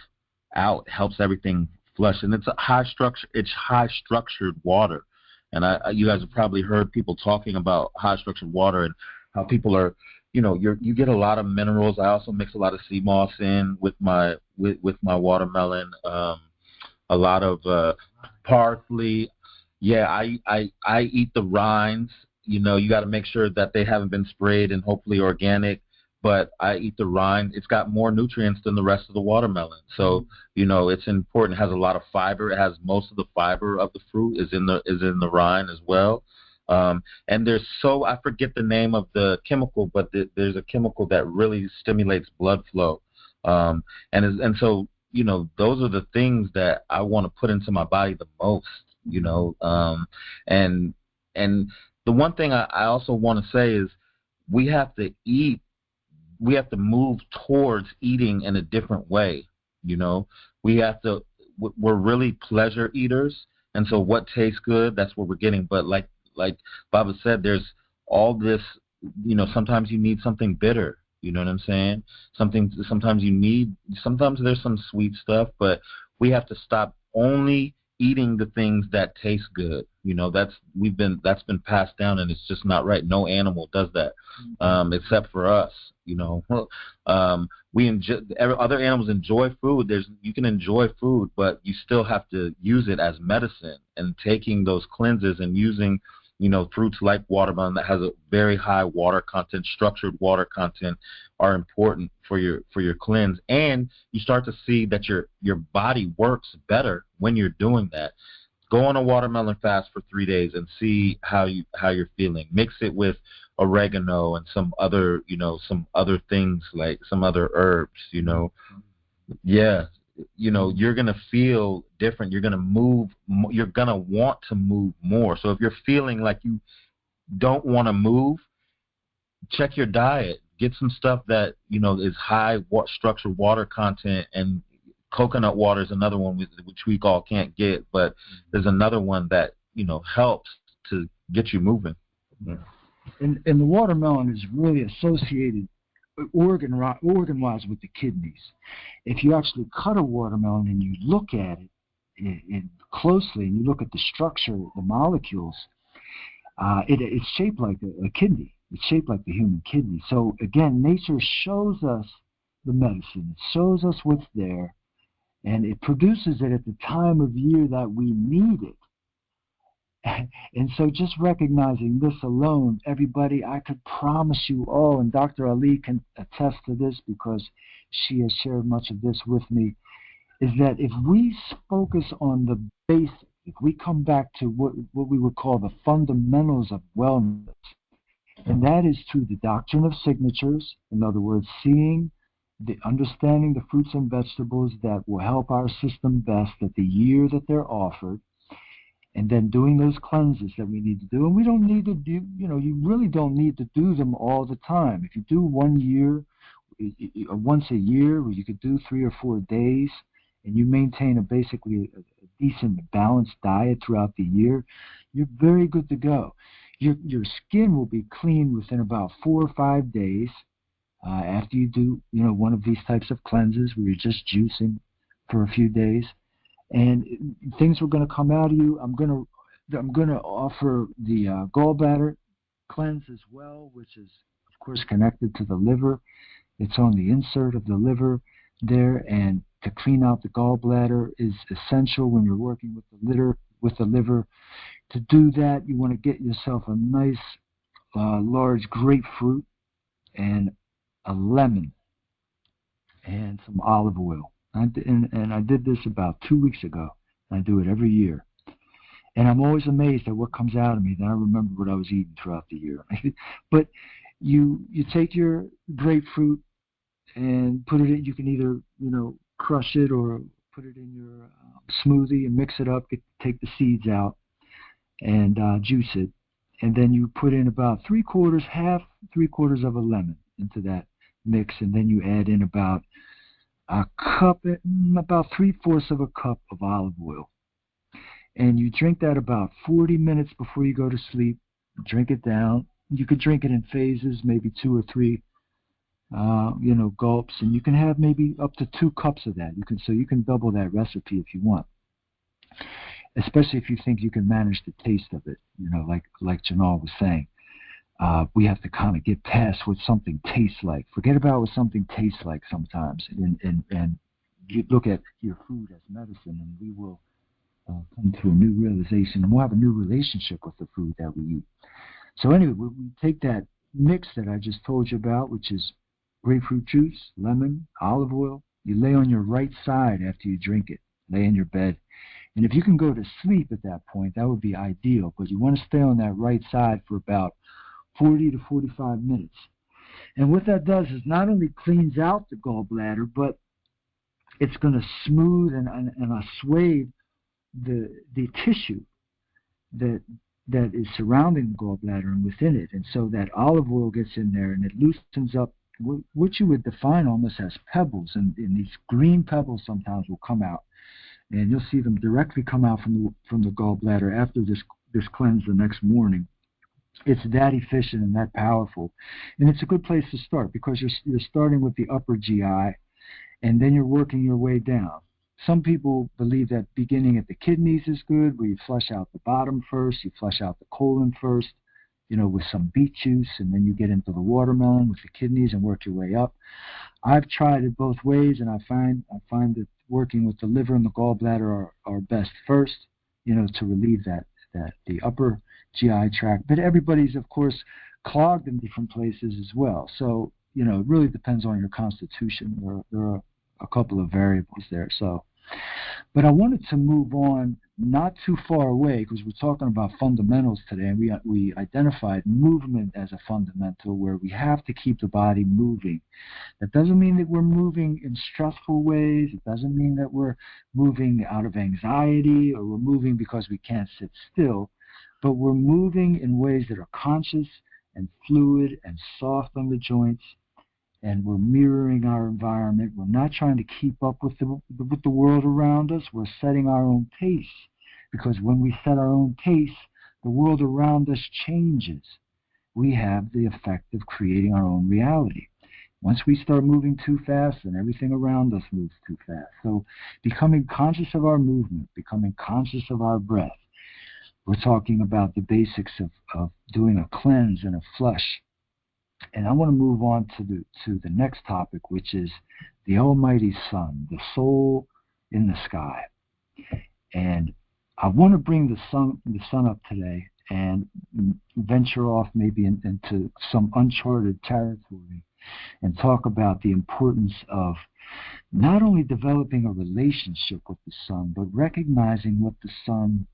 out, helps everything flush, and it's a high structured water. And you guys have probably heard people talking about high structured water and how people are, you get a lot of minerals. I also mix a lot of sea moss in with my watermelon. A lot of parsley. Yeah, I eat the rinds. You got to make sure that they haven't been sprayed and hopefully organic. But I eat the rind. It's got more nutrients than the rest of the watermelon. So, it's important. It has a lot of fiber. It has most of the fiber of the fruit is in the rind as well. And I forget the name of the chemical, but there's a chemical that really stimulates blood flow. And so, those are the things that I want to put into my body the most, and the one thing I also want to say is we have to move towards eating in a different way. We're really pleasure eaters. And so what tastes good, that's what we're getting. But like Baba said, there's all this, sometimes you need something bitter. You know what I'm saying? Sometimes there's some sweet stuff, but we have to stop only eating the things that taste good. That's been passed down, and it's just not right. No animal does that, except for us. Other animals enjoy food. You can enjoy food, but you still have to use it as medicine. And taking those cleanses and using, fruits like watermelon that has a very high water content, structured water content, are important for your cleanse. And you start to see that your body works better when you're doing that. Go on a watermelon fast for 3 days and see how you're feeling. Mix it with oregano and some other things, like some other herbs. Yeah. You're going to feel different. You're going to move. You're going to want to move more. So if you're feeling like you don't want to move, check your diet. Get some stuff that, is high structured water content, and coconut water is another one which we all can't get, but there's another one that, helps to get you moving. Yeah. And the watermelon is really associated organ-wise with the kidneys. If you actually cut a watermelon and you look at it closely, and you look at the structure, the molecules, it's shaped like a kidney. It's shaped like the human kidney. So again, nature shows us the medicine. It shows us what's there, and it produces it at the time of year that we need it. And so just recognizing this alone, everybody, I could promise you all, and Dr. Ali can attest to this because she has shared much of this with me, is that if we focus on the basics, if we come back to what we would call the fundamentals of wellness, and that is through the doctrine of signatures, in other words, understanding the fruits and vegetables that will help our system best at the year that they're offered, and then doing those cleanses that we need to do. And we don't need to do, you really don't need to do them all the time. If you do once a year, where you could do 3 or 4 days, and you maintain basically a decent balanced diet throughout the year, you're very good to go. Your skin will be clean within about 4 or 5 days after you do, one of these types of cleanses where you're just juicing for a few days. And things are going to come out of you. I'm going to offer the gallbladder cleanse as well, which is, of course, connected to the liver. It's on the insert of the liver there, and to clean out the gallbladder is essential when you're working with the liver. To do that, you want to get yourself a nice large grapefruit and a lemon and some olive oil. And I did this about 2 weeks ago. And I do it every year. And I'm always amazed at what comes out of me. Then I remember what I was eating throughout the year. But you take your grapefruit and put it in. You can either, crush it or put it in your smoothie and mix it up. Take the seeds out and juice it. And then you put in about 3/4, half 3/4 of a lemon into that mix, and then you add in about a cup, about 3/4 of a cup of olive oil. And you drink that about 40 minutes before you go to sleep. Drink it down. You could drink it in phases, maybe 2 or 3, gulps, and you can have maybe up to 2 cups of that. You can double that recipe if you want, especially if you think you can manage the taste of it. Like Jamal was saying, we have to kind of get past what something tastes like. Forget about what something tastes like sometimes, and you look at your food as medicine, and we will come to a new realization, and we'll have a new relationship with the food that we eat. So anyway, we take that mix that I just told you about, which is grapefruit juice, lemon, olive oil. You lay on your right side after you drink it. Lay in your bed. And if you can go to sleep at that point, that would be ideal. But you want to stay on that right side for about 40 to 45 minutes. And what that does is not only cleans out the gallbladder, but it's going to smooth and assuage the tissue that is surrounding the gallbladder and within it. And so that olive oil gets in there, and it loosens up what you would define almost as pebbles. And these green pebbles sometimes will come out, and you'll see them directly come out from the gallbladder after this cleanse the next morning. It's that efficient and that powerful. And it's a good place to start, because you're starting with the upper GI, and then you're working your way down. Some people believe that beginning at the kidneys is good, where you flush out the bottom first, you flush out the colon first, with some beet juice, and then you get into the watermelon with the kidneys and work your way up. I've tried it both ways, and I find that working with the liver and the gallbladder are best first, to relieve the upper GI tract. But everybody's, of course, clogged in different places as well. So, it really depends on your constitution. There are a couple of variables there. But I wanted to move on not too far away, because we're talking about fundamentals today, and we identified movement as a fundamental, where we have to keep the body moving. That doesn't mean that we're moving in stressful ways. It doesn't mean that we're moving out of anxiety, or we're moving because we can't sit still, but we're moving in ways that are conscious and fluid and soft on the joints. And we're mirroring our environment. We're not trying to keep up with the world around us. We're setting our own pace, because when we set our own pace, the world around us changes. We have the effect of creating our own reality. Once we start moving too fast, then everything around us moves too fast. So becoming conscious of our movement, becoming conscious of our breath. We're talking about the basics of doing a cleanse and a flush. And I want to move on to the next topic, which is the Almighty Sun, the soul in the sky. And I want to bring the sun up today and venture off maybe into some uncharted territory and talk about the importance of not only developing a relationship with the sun, but recognizing what the sun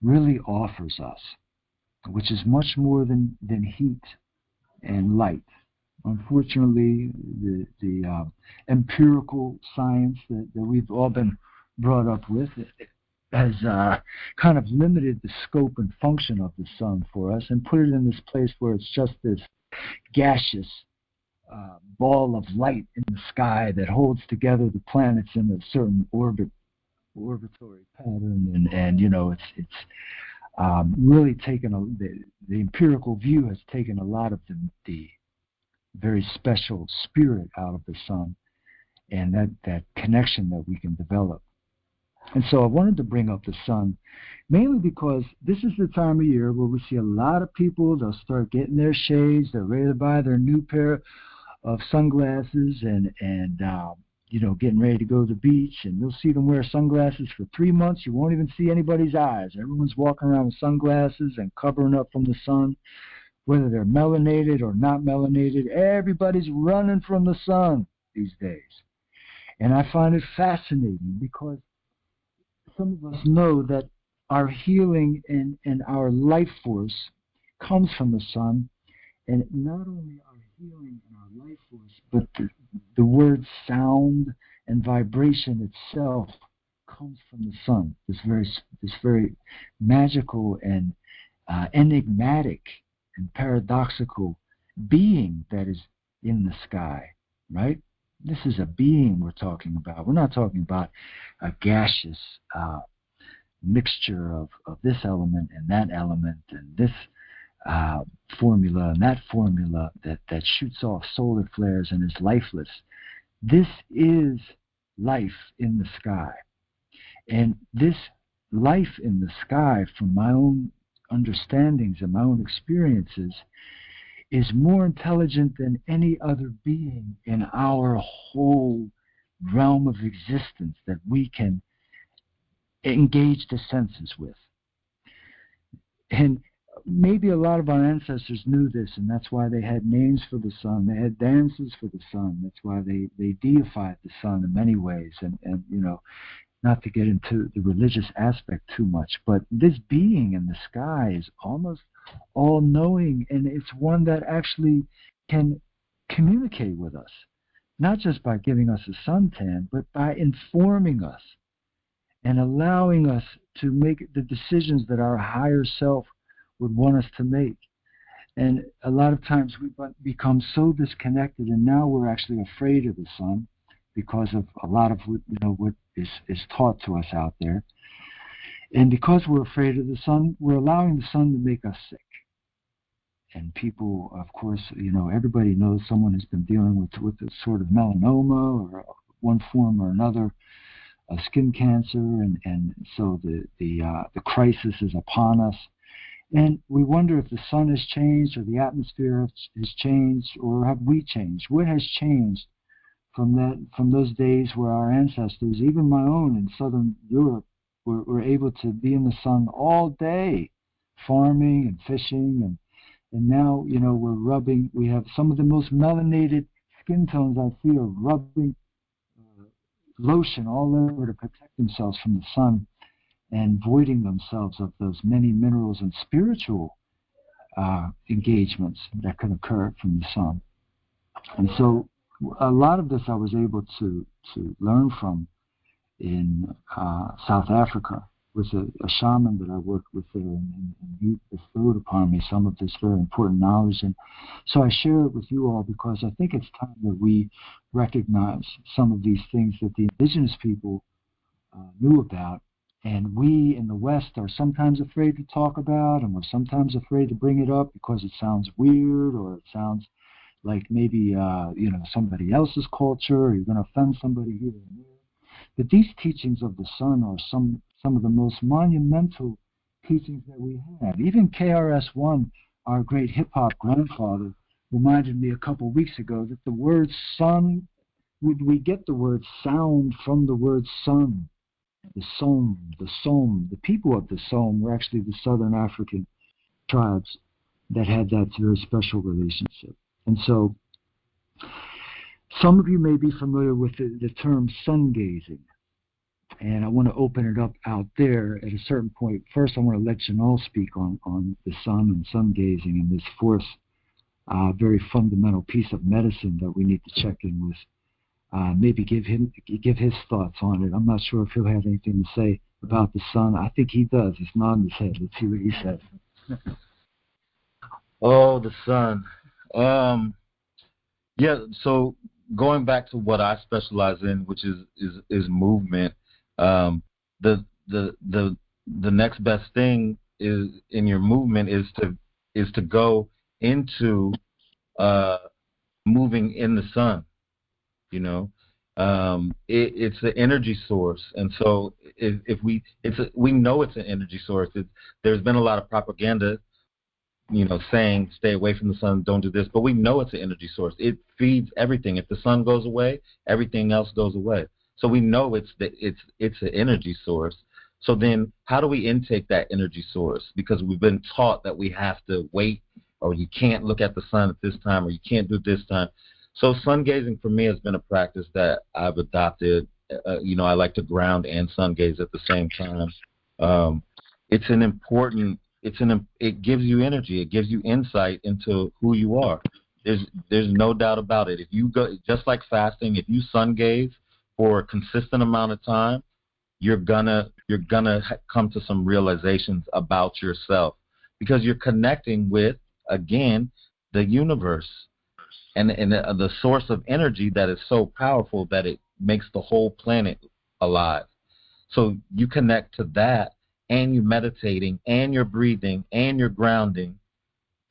really offers us, which is much more than heat and light. Unfortunately, the empirical science that we've all been brought up with has kind of limited the scope and function of the sun for us, and put it in this place where it's just this gaseous ball of light in the sky that holds together the planets in a certain orbitatory pattern, and it's really taken the empirical view has taken a lot of the very special spirit out of the sun, and that connection that we can develop. And so I wanted to bring up the sun, mainly because this is the time of year where we see a lot of people. They'll start getting their shades. They're ready to buy their new pair of sunglasses, and getting ready to go to the beach. And you'll see them wear sunglasses for 3 months. You won't even see anybody's eyes. Everyone's walking around with sunglasses and covering up from the sun, whether they're melanated or not melanated. Everybody's running from the sun these days. And I find it fascinating, because some of us know that our healing and our life force comes from the sun. And not only our healing and our life force, but the word sound and vibration itself comes from the sun. This very magical and enigmatic and paradoxical being that is in the sky, right? This is a being we're talking about. We're not talking about a gaseous mixture of this element and that element and this formula and that formula that shoots off solar flares and is lifeless. This is life in the sky. And this life in the sky, from my own understandings and my own experiences, is more intelligent than any other being in our whole realm of existence that we can engage the senses with. And maybe a lot of our ancestors knew this, and that's why they had names for the sun. They had dances for the sun. That's why they deified the sun in many ways. And you know, not to get into the religious aspect too much, but this being in the sky is almost all-knowing, and it's one that actually can communicate with us, not just by giving us a suntan, but by informing us and allowing us to make the decisions that our higher self would want us to make. And a lot of times we become so disconnected, and now we're actually afraid of the sun because of a lot of what is taught to us out there. And because we're afraid of the sun, we're allowing the sun to make us sick. And people, of course, everybody knows someone has been dealing with a sort of melanoma or one form or another, skin cancer, and so the crisis is upon us. And we wonder if the sun has changed, or the atmosphere has changed, or have we changed? What has changed from those days where our ancestors, even my own in southern Europe, were able to be in the sun all day, farming and fishing, and now we have some of the most melanated skin tones I see are rubbing lotion all over to protect themselves from the sun and voiding themselves of those many minerals and spiritual engagements that can occur from the sun. And so a lot of this I was able to learn from in South Africa with a shaman that I worked with there, and he bestowed upon me some of this very important knowledge. And so I share it with you all because I think it's time that we recognize some of these things that the indigenous people knew about, and we in the West are sometimes afraid to talk about, and we're sometimes afraid to bring it up because it sounds weird, or it sounds like maybe somebody else's culture, or you're going to offend somebody here and there. But these teachings of the sun are some of the most monumental teachings that we have. Even KRS-One, our great hip-hop grandfather, reminded me a couple of weeks ago that the word sun, we get the word sound from the word sun. The Som, the people of the Som were actually the southern African tribes that had that very special relationship. And so some of you may be familiar with the term sun gazing. And I want to open it up out there at a certain point. First, I want to let Janelle speak on the sun and sun gazing and this fourth very fundamental piece of medicine that we need to check in with. Maybe give his thoughts on it. I'm not sure if he'll have anything to say about the sun. I think he does. He's nodding his head. Let's see what he says. Oh, the sun. Yeah. So going back to what I specialize in, which is movement. The next best thing is in your movement is to go into moving in the sun. It's an energy source, and so we know it's an energy source. There's been a lot of propaganda, saying stay away from the sun, don't do this, but we know it's an energy source. It feeds everything. If the sun goes away, everything else goes away. So we know it's an energy source. So then how do we intake that energy source? Because we've been taught that we have to wait, or you can't look at the sun at this time, or you can't do this time. So sun gazing for me has been a practice that I've adopted. I like to ground and sun gaze at the same time. It gives you energy. It gives you insight into who you are. There's no doubt about it. If you go, just like fasting, if you sun gaze for a consistent amount of time, you're gonna come to some realizations about yourself, because you're connecting with, again, the universe and the source of energy that is so powerful that it makes the whole planet alive. So you connect to that, and you're meditating, and you're breathing, and you're grounding.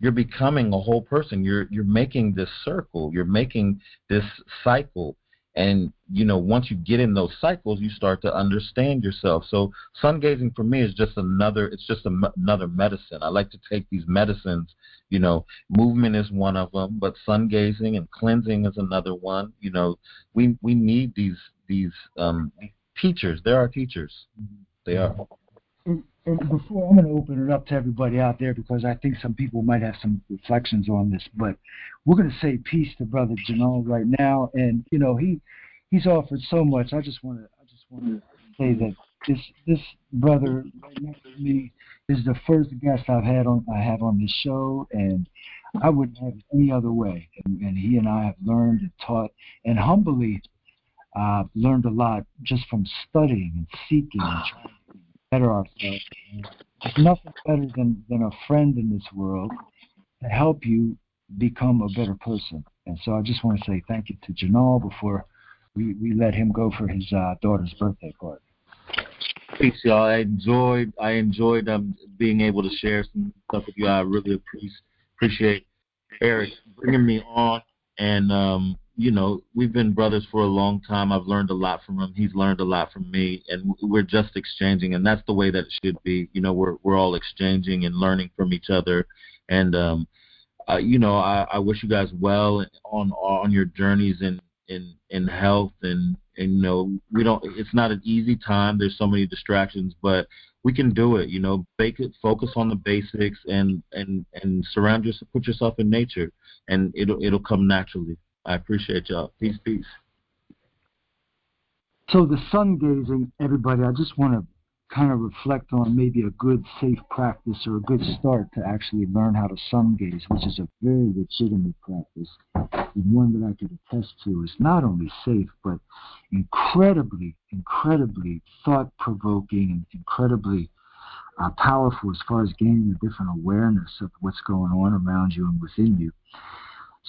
You're becoming a whole person. You're making this circle. You're making this cycle. And, once you get in those cycles, you start to understand yourself. So sun gazing for me is just another medicine. I like to take these medicines. Movement is one of them, but sun gazing and cleansing is another one. We need these teachers. There are teachers. They are. And before, I'm going to open it up to everybody out there because I think some people might have some reflections on this. But we're going to say peace to Brother Janal right now, and he's offered so much. I just want to say that this brother right next to me is the first guest I have on this show, and I wouldn't have it any other way. And he and I have learned and taught, and humbly learned a lot just from studying and seeking and trying to better ourselves. There's nothing better than a friend in this world to help you become a better person. And so I just want to say thank you to Janal before we let him go for his daughter's birthday party. Peace, y'all. I enjoyed being able to share some stuff with you. I really appreciate Eric bringing me on, and we've been brothers for a long time. I've learned a lot from him. He's learned a lot from me, and we're just exchanging, and that's the way that it should be. We're all exchanging and learning from each other, and I wish you guys well on your journeys in health, and we don't. It's not an easy time. There's so many distractions, but we can do it. Focus on the basics, and surround yourself, put yourself in nature, and it'll come naturally. I appreciate y'all. Peace, peace. So the sun gazing, everybody, I just want to kind of reflect on maybe a good, safe practice or a good start to actually learn how to sun gaze, which is a very legitimate practice, and one that I could attest to is not only safe, but incredibly, incredibly thought-provoking and incredibly powerful as far as gaining a different awareness of what's going on around you and within you.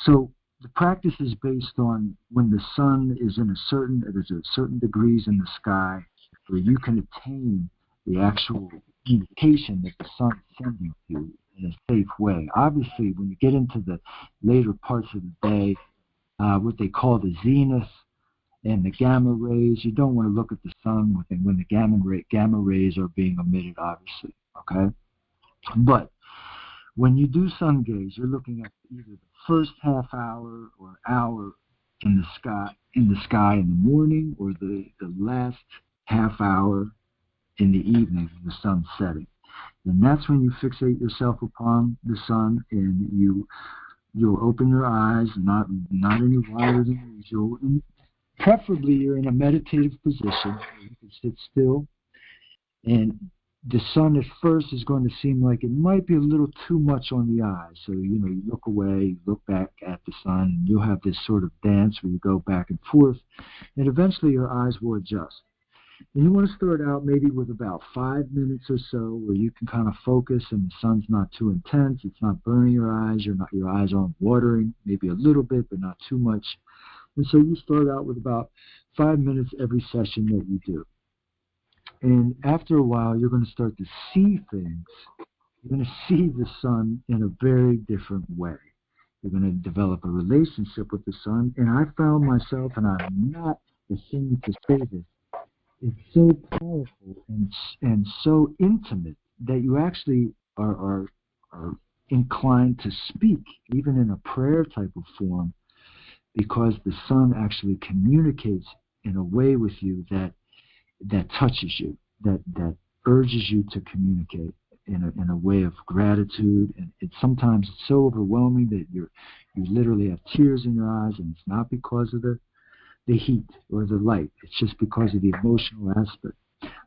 So the practice is based on when the sun is there's a certain degrees in the sky where you can attain the actual indication that the sun is sending you in a safe way. Obviously, when you get into the later parts of the day, what they call the zenith and the gamma rays, you don't want to look at the sun when the gamma rays are being emitted, obviously, okay? But when you do sun gaze, you're looking at either the first half hour or hour in the sky in the morning, or the last half hour in the evening when the sun's setting. And that's when you fixate yourself upon the sun, and you'll open your eyes, not any wider than usual. And preferably you're in a meditative position where you can sit still, and the sun at first is going to seem like it might be a little too much on the eyes. So, you look away, you look back at the sun, and you'll have this sort of dance where you go back and forth, and eventually your eyes will adjust. And you want to start out maybe with about 5 minutes or so where you can kind of focus and the sun's not too intense, it's not burning your eyes, your eyes aren't watering, maybe a little bit, but not too much. And so you start out with about 5 minutes every session that you do. And after a while, you're going to start to see things. You're going to see the sun in a very different way. You're going to develop a relationship with the sun. And I found myself, and I'm not ashamed to say this, it's so powerful and so intimate that you actually are inclined to speak, even in a prayer type of form, because the sun actually communicates in a way with you that touches you, that urges you to communicate in a way of gratitude. And sometimes it's so overwhelming that you literally have tears in your eyes, and it's not because of the heat or the light. It's just because of the emotional aspect.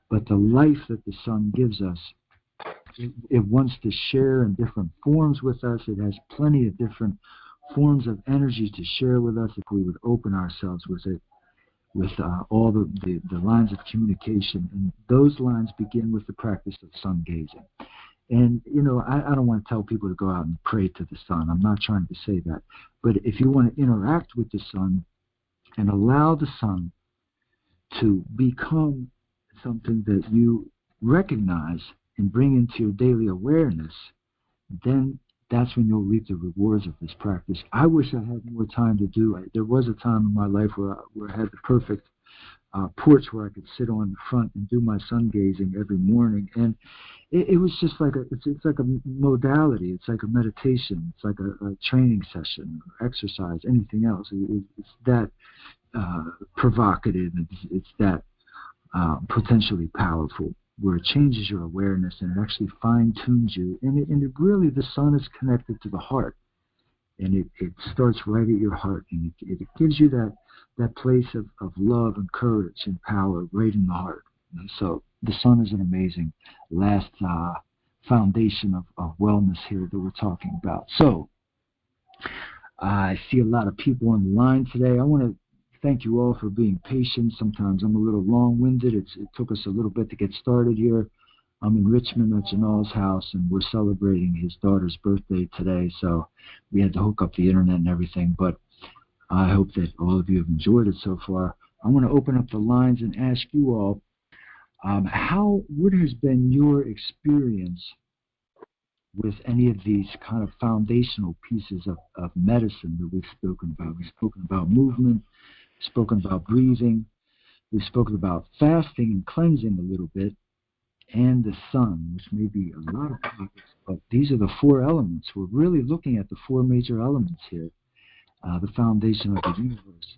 But the life that the sun gives us, it wants to share in different forms with us. It has plenty of different forms of energy to share with us if we would open ourselves with it, with all the lines of communication. And those lines begin with the practice of sun gazing. And, I don't want to tell people to go out and pray to the sun. I'm not trying to say that. But if you want to interact with the sun and allow the sun to become something that you recognize and bring into your daily awareness, then that's when you'll reap the rewards of this practice. I wish I had more time to do it. There was a time in my life where I had the perfect porch where I could sit on the front and do my sun gazing every morning, and it was just like it's like a modality. It's like a meditation. It's like a training session, or exercise, anything else. It's that provocative. It's that potentially powerful, where it changes your awareness and it actually fine-tunes you. And it really, the sun is connected to the heart, and it starts right at your heart, and it gives you that place of love and courage and power right in the heart. And so the sun is an amazing last foundation of wellness here that we're talking about. So I see a lot of people on the line today. I want to thank you all for being patient. Sometimes I'm a little long-winded. It took us a little bit to get started here. I'm in Richmond at Janal's house, and we're celebrating his daughter's birthday today, so we had to hook up the internet and everything. But I hope that all of you have enjoyed it so far. I want to open up the lines and ask you all, what has been your experience with any of these kind of foundational pieces of medicine that we've spoken about? We've spoken about movement, we've spoken about breathing, we've spoken about fasting and cleansing a little bit, and the sun, which may be a lot of topics, but these are the four elements. We're really looking at the four major elements here, the foundation of the universe.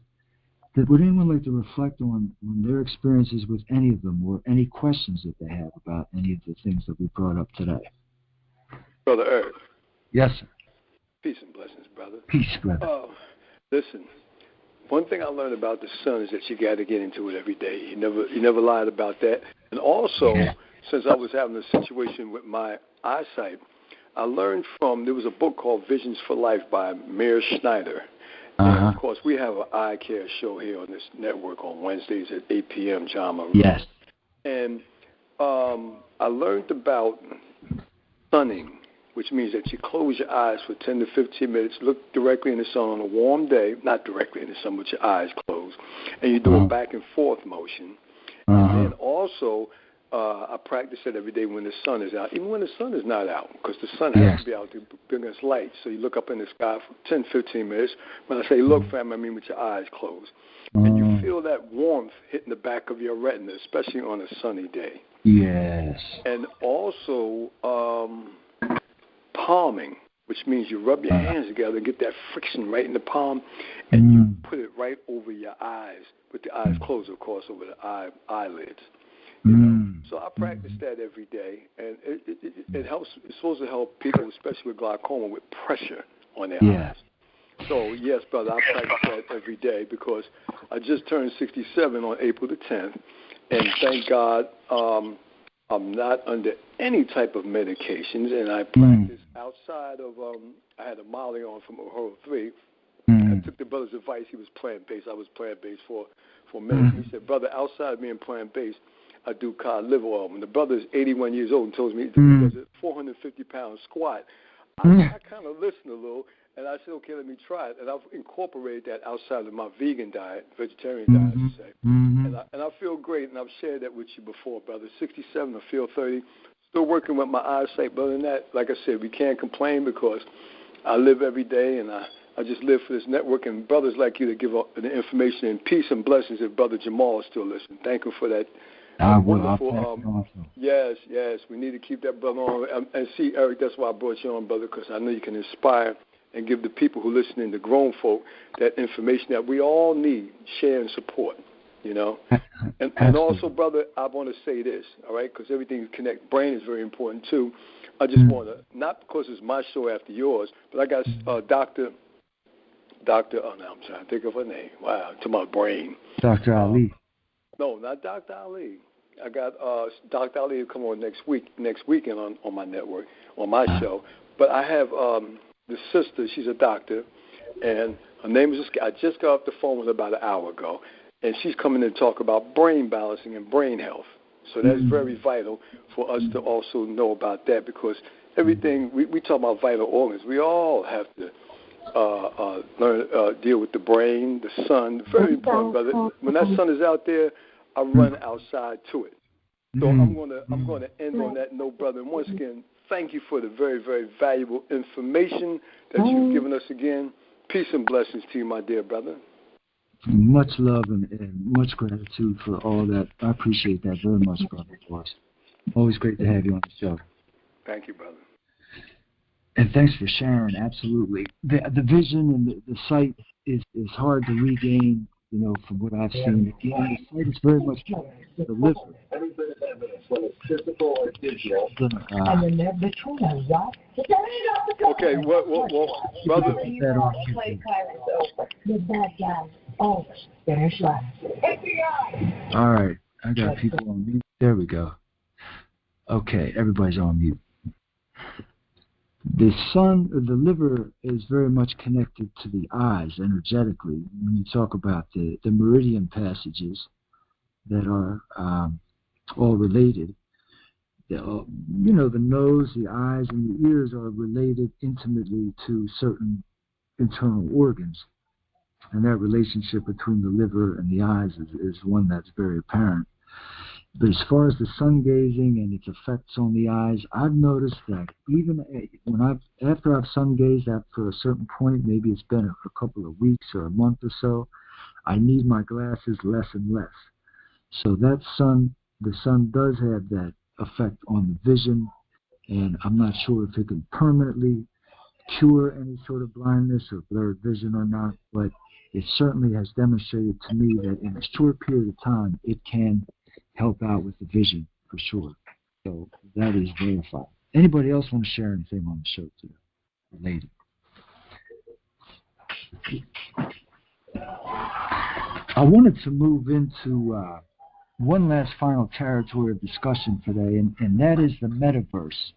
Would anyone like to reflect on their experiences with any of them, or any questions that they have about any of the things that we brought up today? Brother Eric. Yes, sir. Peace and blessings, brother. Peace, brother. Listen, one thing I learned about the sun is that you got to get into it every day. You never lied about that. And also, since I was having a situation with my eyesight, I learned there was a book called Visions for Life by Meir Schneider. And, of course, we have an eye care show here on this network on Wednesdays at 8 p.m., John Marie. Yes. And I learned about sunning, which means that you close your eyes for 10 to 15 minutes, look directly in the sun on a warm day, not directly in the sun, but your eyes closed, and you do a back and forth motion. And then also, I practice it every day when the sun is out, even when the sun is not out, because the sun has to be out to bring us light. So you look up in the sky for 10, 15 minutes. When I say look, fam, I mean with your eyes closed. And you feel that warmth hitting the back of your retina, especially on a sunny day. Yes. And also palming, which means you rub your hands together and get that friction right in the palm, and you put it right over your eyes, with the eyes closed, of course, over the eyelids. You know? So I practice that every day, and it helps. It's supposed to help people, especially with glaucoma, with pressure on their eyes. So, yes, brother, I practice that every day because I just turned 67 on April the 10th, and thank God I'm not under any type of medications, and I practice outside of, I had a Molly on from Ohio 3. I took the brother's advice. He was plant-based. I was plant-based for minutes. He said, brother, outside of being plant-based, I do cod liver oil. And the brother is 81 years old and tells me he does a 450-pound squat. I kind of listened a little, and I said, okay, let me try it. And I've incorporated that outside of my vegan diet, vegetarian diet, I should say. And I feel great, and I've shared that with you before, brother. 67, I feel 30. Still working with my eyesight, but other than that, like I said, we can't complain because I live every day, and I just live for this network, and brothers like you that give up the information, and peace and blessings if Brother Jamal is still listening. Thank him for that. Wonderful. Yes, we need to keep that brother on. And see, Eric, that's why I brought you on, brother, because I know you can inspire and give the people who listen in, the grown folk, that information that we all need, share and support, you know. And also, brother, I want to say this, all right, because everything connects. Brain is very important, too. I just want to, not because it's my show after yours, but I got Dr. Oh, now I'm trying to think of her name. Wow, to my brain. Dr. Ali. No, not Dr. Ali. I got Dr. Ali to come on next weekend on my network, on my show. But I have the sister. She's a doctor, and her name is. I just got off the phone with her about an hour ago, and she's coming to talk about brain balancing and brain health. So that's very vital for us to also know about that, because everything, we talk about vital organs. We all have to learn, deal with the brain, the sun. Very important, brother. When that sun is out there, I run outside to it. So I'm going to end on that note, brother. And once again, thank you for the very, very valuable information that you've given us again. Peace and blessings to you, my dear brother. Much love and much gratitude for all that. I appreciate that very much, brother. Always great to have you on the show. Thank you, brother. And thanks for sharing. Absolutely, the vision and the sight is hard to regain. You know, from what I've seen, again, the sight is very much the liver. Every bit of evidence, whether physical or digital. Okay, what, brother? The bad guys always finish last. All right, I got people on mute. There we go. Okay, everybody's on mute. The liver is very much connected to the eyes energetically. When you talk about the meridian passages that are all related, the nose, the eyes, and the ears are related intimately to certain internal organs. And that relationship between the liver and the eyes is one that's very apparent. But as far as the sun gazing and its effects on the eyes, I've noticed that even after I've sun gazed after a certain point, maybe it's been a couple of weeks or a month or so, I need my glasses less and less. So the sun does have that effect on the vision, and I'm not sure if it can permanently cure any sort of blindness or blurred vision or not, but it certainly has demonstrated to me that in a short period of time, it can help out with the vision for sure. So that is verified. Anybody else want to share anything on the show today? Lady. I wanted to move into one last final territory of discussion today, and that is the metaverse.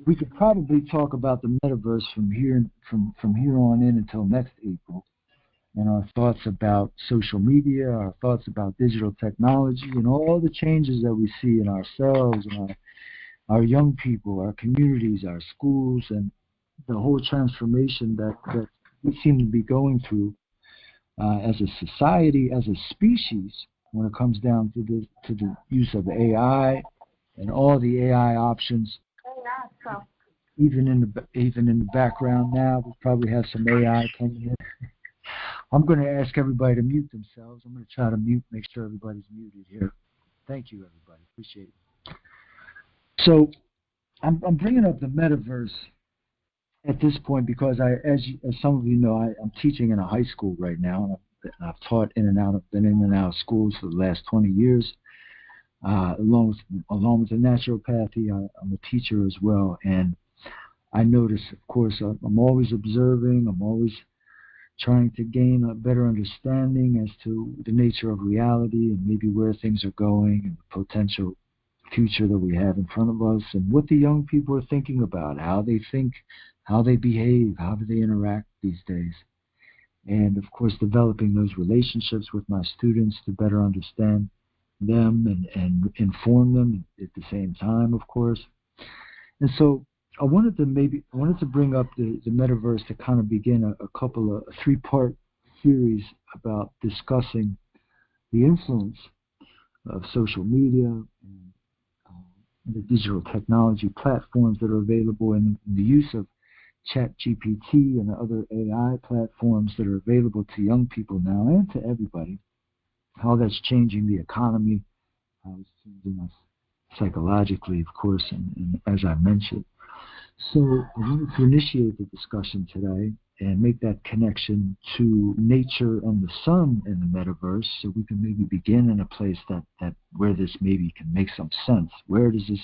We could probably talk about the metaverse from here on in until next April. And our thoughts about social media, our thoughts about digital technology, and all the changes that we see in ourselves and our young people, our communities, our schools, and the whole transformation that we seem to be going through as a society, as a species, when it comes down to the use of AI and all the AI options. Even in the background now, we probably have some AI coming in. I'm going to ask everybody to mute themselves. I'm going to try to make sure everybody's muted here. Thank you, everybody. Appreciate it. So I'm bringing up the metaverse at this point because as some of you know, I'm teaching in a high school right now, and I've taught been in and out of schools for the last 20 years. Along with the naturopathy, I'm a teacher as well, and I notice, of course, I'm always observing. I'm always trying to gain a better understanding as to the nature of reality and maybe where things are going and the potential future that we have in front of us and what the young people are thinking about, how they think, how they behave, how do they interact these days. And, of course, developing those relationships with my students to better understand them and inform them at the same time, of course. And so I wanted to bring up the metaverse to kind of begin a three-part series about discussing the influence of social media and the digital technology platforms that are available and the use of ChatGPT and other AI platforms that are available to young people now and to everybody, how that's changing the economy, how it's changing us psychologically, of course, and as I mentioned. So I wanted to initiate the discussion today and make that connection to nature and the sun in the metaverse so we can maybe begin in a place that where this maybe can make some sense. Where does this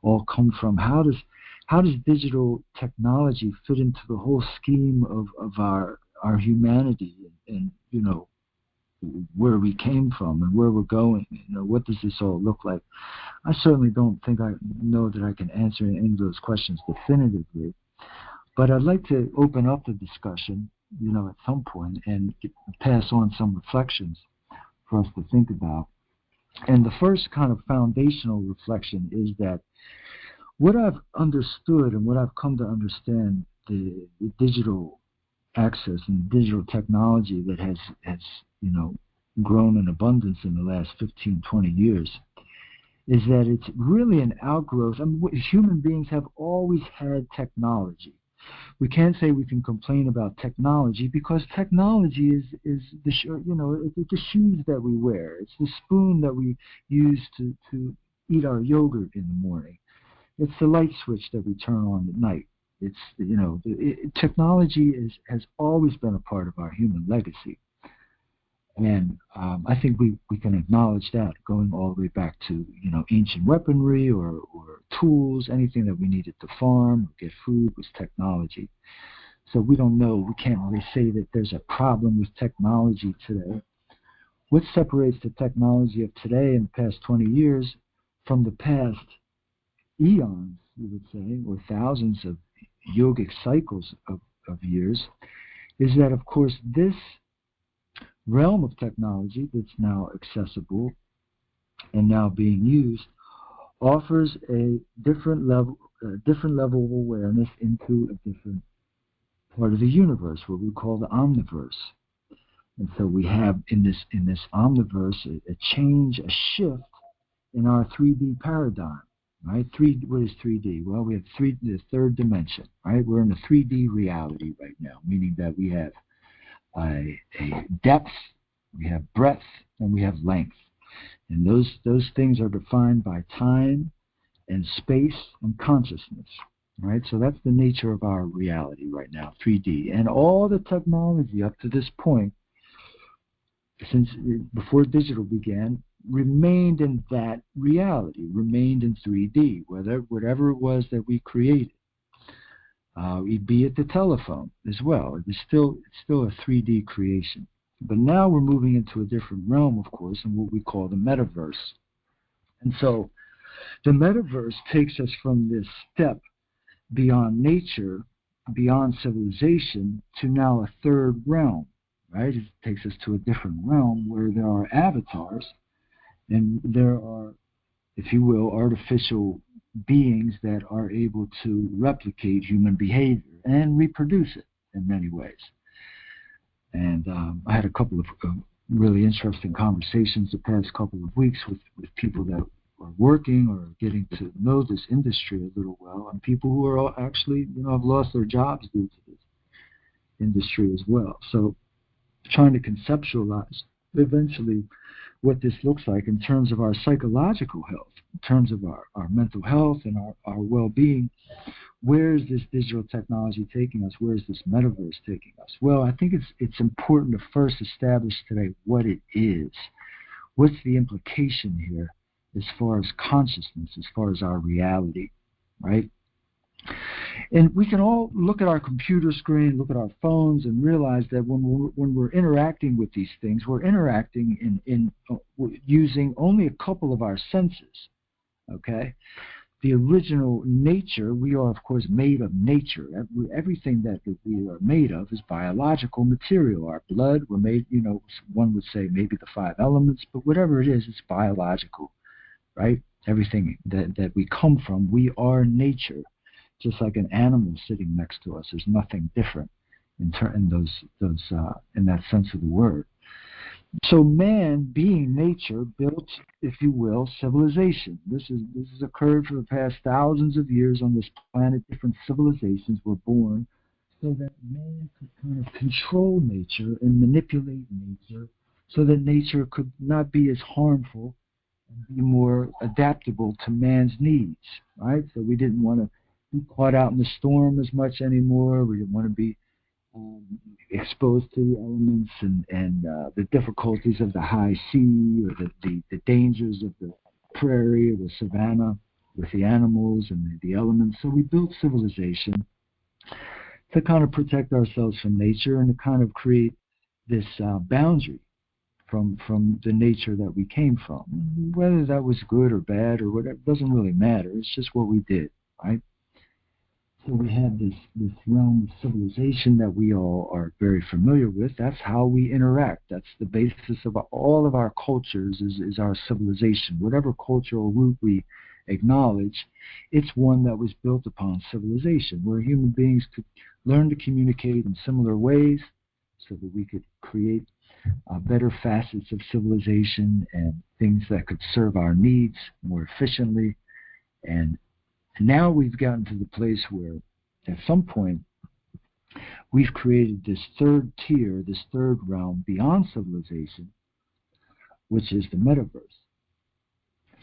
all come from? How does digital technology fit into the whole scheme of our humanity and where we came from and where we're going? What does this all look like? I certainly don't think I know that I can answer any of those questions definitively, but I'd like to open up the discussion, at some point and pass on some reflections for us to think about. And the first kind of foundational reflection is that what I've understood and what I've come to understand, the digital access and digital technology that has grown in abundance in the last 15, 20 years, is that it's really an outgrowth. I mean, human beings have always had technology. We can't say we can complain about technology because technology is the it's the shoes that we wear. It's the spoon that we use to eat our yogurt in the morning. It's the light switch that we turn on at night. It's technology has always been a part of our human legacy, and I think we can acknowledge that going all the way back to ancient weaponry or tools, anything that we needed to farm or get food was technology. So we can't really say that there's a problem with technology today. What separates the technology of today in the past 20 years from the past eons, you would say, or thousands of yogic cycles of years, is that, of course, this realm of technology that's now accessible and now being used offers a different level of awareness into a different part of the universe, what we call the omniverse. And so we have in this omniverse a change, a shift in our 3D paradigm, right? What is 3D? Well, we have the third dimension, right? We're in a 3D reality right now, meaning that we have a depth, we have breadth, and we have length. And those things are defined by time and space and consciousness, right? So that's the nature of our reality right now, 3D. And all the technology up to this point, since before digital began, remained in that reality, remained in 3D, whatever it was that we created. Be it the telephone as well. It's still a 3D creation. But now we're moving into a different realm, of course, in what we call the metaverse. And so the metaverse takes us from this step beyond nature, beyond civilization, to now a third realm, right? It takes us to a different realm where there are avatars and there are, if you will, artificial beings that are able to replicate human behavior and reproduce it in many ways. And I had a couple of really interesting conversations the past couple of weeks with people that are working or getting to know this industry a little well, and people who are actually, have lost their jobs due to this industry as well. So trying to conceptualize eventually what this looks like in terms of our psychological health, in terms of our mental health and our well-being. Where is this digital technology taking us? Where is this metaverse taking us? Well, I think it's important to first establish today what it is. What's the implication here as far as consciousness, as far as our reality, right? And we can all look at our computer screen, look at our phones, and realize that when we're interacting with these things, we're interacting in using only a couple of our senses, okay? The original nature, we are, of course, made of nature. Everything that we are made of is biological material. Our blood, we're made, one would say maybe the 5 elements, but whatever it is, it's biological, right? Everything that we come from, we are nature. Just like an animal sitting next to us, there's nothing different in that sense of the word. So man, being nature, built, if you will, civilization. This has occurred for the past thousands of years on this planet. Different civilizations were born so that man could kind of control nature and manipulate nature so that nature could not be as harmful and be more adaptable to man's needs, right? So we didn't want to be caught out in the storm as much anymore. We didn't want to be exposed to the elements and the difficulties of the high sea or the dangers of the prairie or the savannah with the animals and the elements. So we built civilization to kind of protect ourselves from nature and to kind of create this boundary from the nature that we came from. Whether that was good or bad or whatever, doesn't really matter. It's just what we did, right? So we have this realm of civilization that we all are very familiar with. That's how we interact. That's the basis of all of our cultures is our civilization. Whatever cultural root we acknowledge, it's one that was built upon civilization, where human beings could learn to communicate in similar ways so that we could create better facets of civilization and things that could serve our needs more efficiently. And now we've gotten to the place where at some point we've created this third tier, this third realm beyond civilization, which is the metaverse,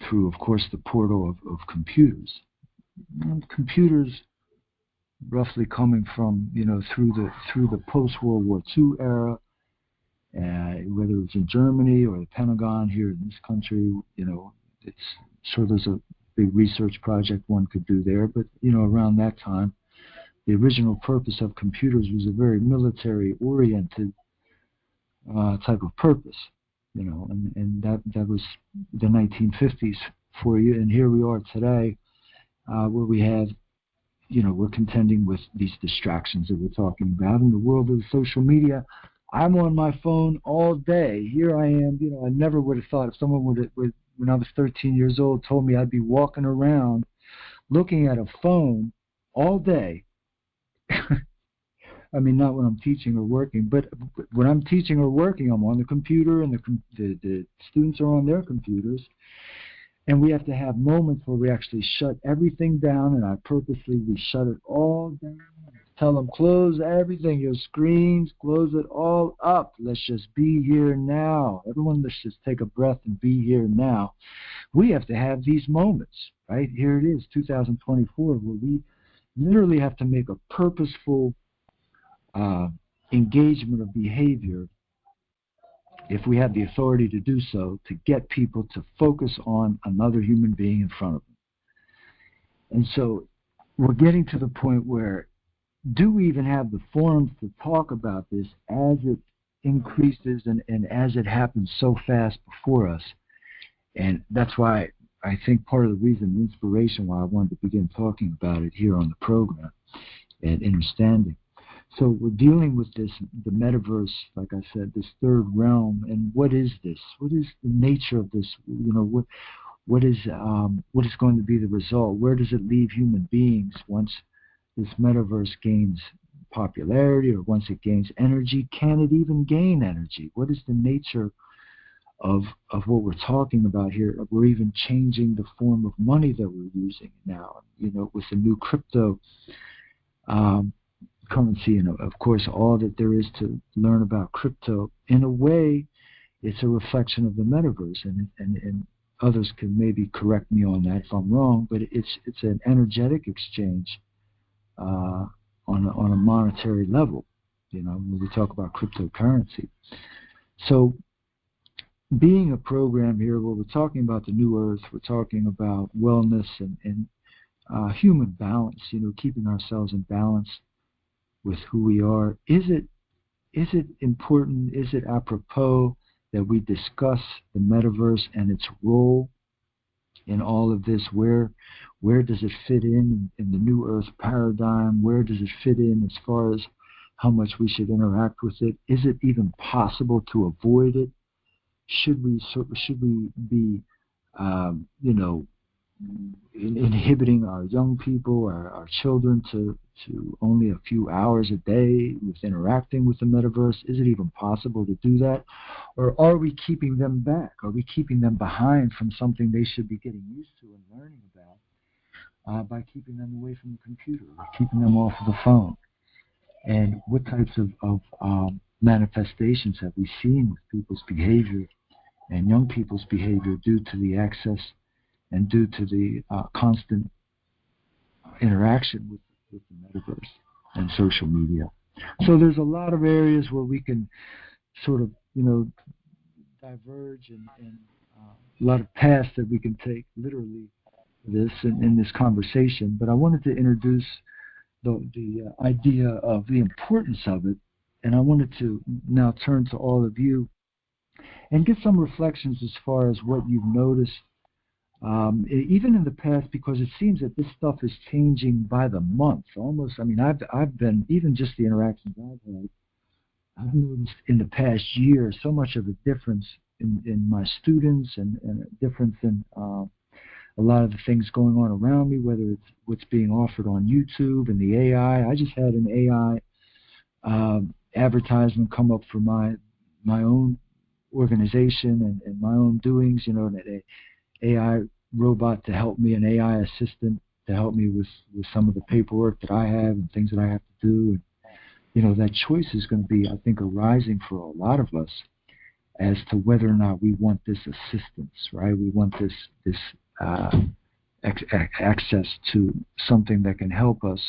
through, of course, the portal of computers. And computers roughly coming from, through the post-World War II era, whether it was in Germany or the Pentagon here in this country, it's sure there's a big research project one could do there, but around that time, the original purpose of computers was a very military-oriented type of purpose, and that was the 1950s for you, and here we are today, where we have, we're contending with these distractions that we're talking about in the world of social media. I'm on my phone all day. Here I am. I never would have thought if someone would, when I was 13 years old, told me I'd be walking around looking at a phone all day. I mean, not when I'm teaching or working, but when I'm teaching or working, I'm on the computer, and the students are on their computers. And we have to have moments where we actually shut everything down, and we shut it all down. Tell them, close everything, your screens, close it all up. Let's just be here now. Everyone, let's just take a breath and be here now. We have to have these moments, right? Here it is, 2024, where we literally have to make a purposeful engagement of behavior, if we have the authority to do so, to get people to focus on another human being in front of them. And so we're getting to the point where, do we even have the forums to talk about this as it increases and as it happens so fast before us? And that's why I think part of the reason, the inspiration why I wanted to begin talking about it here on the program at Innerstanding. So we're dealing with this, the metaverse, like I said, this third realm. And what is this? What is the nature of this? What is going to be the result? Where does it leave human beings once this metaverse gains popularity, or once it gains energy? Can it even gain energy? What is the nature of what we're talking about here? We're even changing the form of money that we're using now, with the new crypto currency, and of course all that there is to learn about crypto. In a way, it's a reflection of the metaverse, and others can maybe correct me on that if I'm wrong, but it's an energetic exchange on a monetary level, when we talk about cryptocurrency. So being a program here where we're talking about the new earth, we're talking about wellness and human balance, keeping ourselves in balance with who we are. Is it important, is it apropos that we discuss the metaverse and its role in all of this? Where does it fit in the new earth paradigm? Where does it fit in as far as how much we should interact with it? Is it even possible to avoid it? Should we be inhibiting our young people, our children to only a few hours a day with interacting with the metaverse? Is it even possible to do that? Or are we keeping them back? Are we keeping them behind from something they should be getting used to and learning about by keeping them away from the computer, or keeping them off of the phone? And what types of manifestations have we seen with people's behavior and young people's behavior due to the access and due to the constant interaction with the metaverse and social media? So there's a lot of areas where we can sort of, diverge, and a lot of paths that we can take, literally, this in this conversation. But I wanted to introduce the idea of the importance of it, and I wanted to now turn to all of you and get some reflections as far as what you've noticed even in the past, because it seems that this stuff is changing by the month. Almost, I mean, I've been, even just the interactions I've noticed in the past year so much of a difference in my students and a difference in a lot of the things going on around me, whether it's what's being offered on YouTube and the AI. I just had an AI advertisement come up for my own organization and my own doings, an AI robot to help me, an AI assistant to help me with some of the paperwork that I have and things that I have to do. And, that choice is going to be, I think, arising for a lot of us as to whether or not we want this assistance, right? We want this access to something that can help us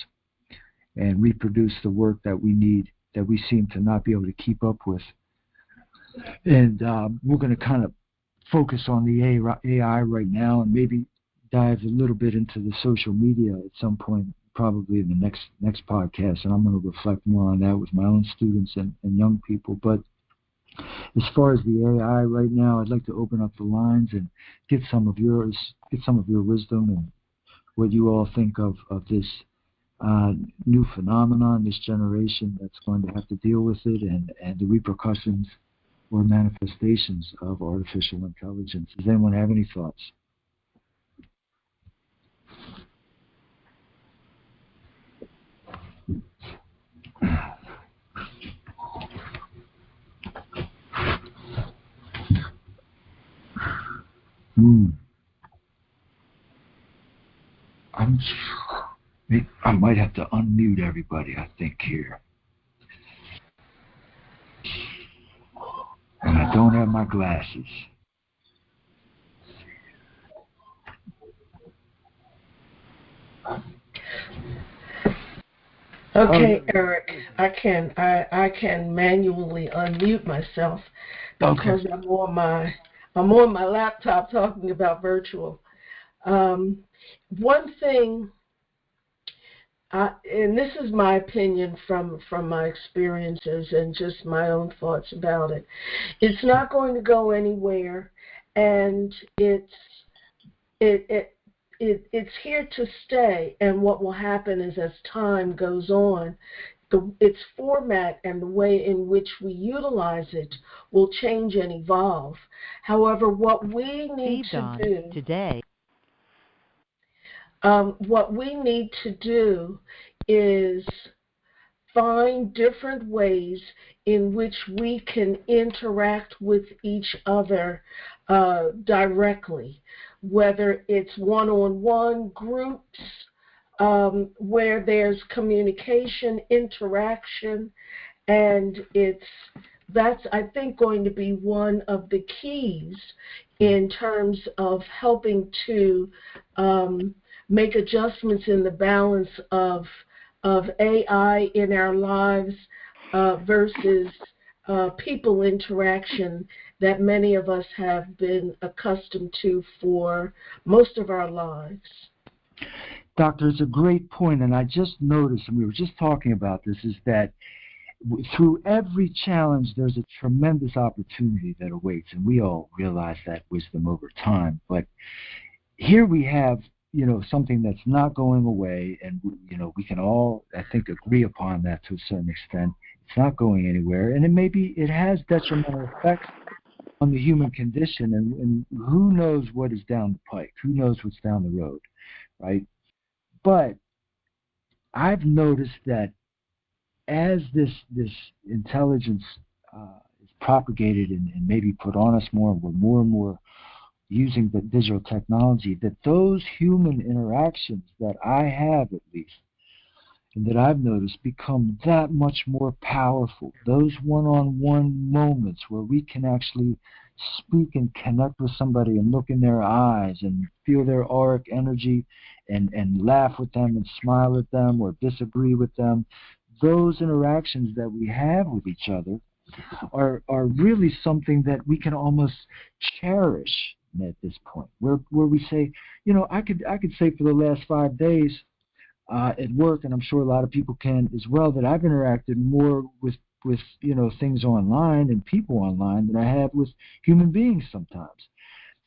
and reproduce the work that we need, that we seem to not be able to keep up with. And we're going to kind of focus on the AI right now and maybe dive a little bit into the social media at some point, probably in the next podcast. And I'm going to reflect more on that with my own students and young people. But as far as the AI right now, I'd like to open up the lines and get some of your wisdom and what you all think of this new phenomenon, this generation that's going to have to deal with it, and the repercussions or manifestations of artificial intelligence. Does anyone have any thoughts? I might have to unmute everybody, I think, here. And I don't have my glasses. Okay, Eric, I can manually unmute myself because okay. I'm on my laptop talking about virtual. One thing, and this is my opinion from my experiences and just my own thoughts about it. It's not going to go anywhere, and it's here to stay. And what will happen is, as time goes on, its format and the way in which we utilize it will change and evolve. However, what we need to do today. What we need to do is find different ways in which we can interact with each other directly, whether it's one-on-one groups where there's communication, interaction, and that's, I think, going to be one of the keys in terms of helping to make adjustments in the balance of AI in our lives versus people interaction that many of us have been accustomed to for most of our lives. Doctor, it's a great point, and I just noticed, and we were just talking about this, is that through every challenge, there's a tremendous opportunity that awaits, and we all realize that wisdom over time. But here we have, something that's not going away, and, we can all, I think, agree upon that to a certain extent. It's not going anywhere, and it has detrimental effects on the human condition, and who knows what is down the pike? Who knows what's down the road, right? But I've noticed that as this intelligence is propagated and maybe put on us more, and we're more and more using the digital technology, that those human interactions that I have, at least, and that I've noticed, become that much more powerful. Those one-on-one moments where we can actually speak and connect with somebody and look in their eyes and feel their auric energy and laugh with them and smile at them or disagree with them. Those interactions that we have with each other are really something that we can almost cherish at this point, where we say, I could say for the last 5 days at work, and I'm sure a lot of people can as well, that I've interacted more with things online and people online than I have with human beings sometimes.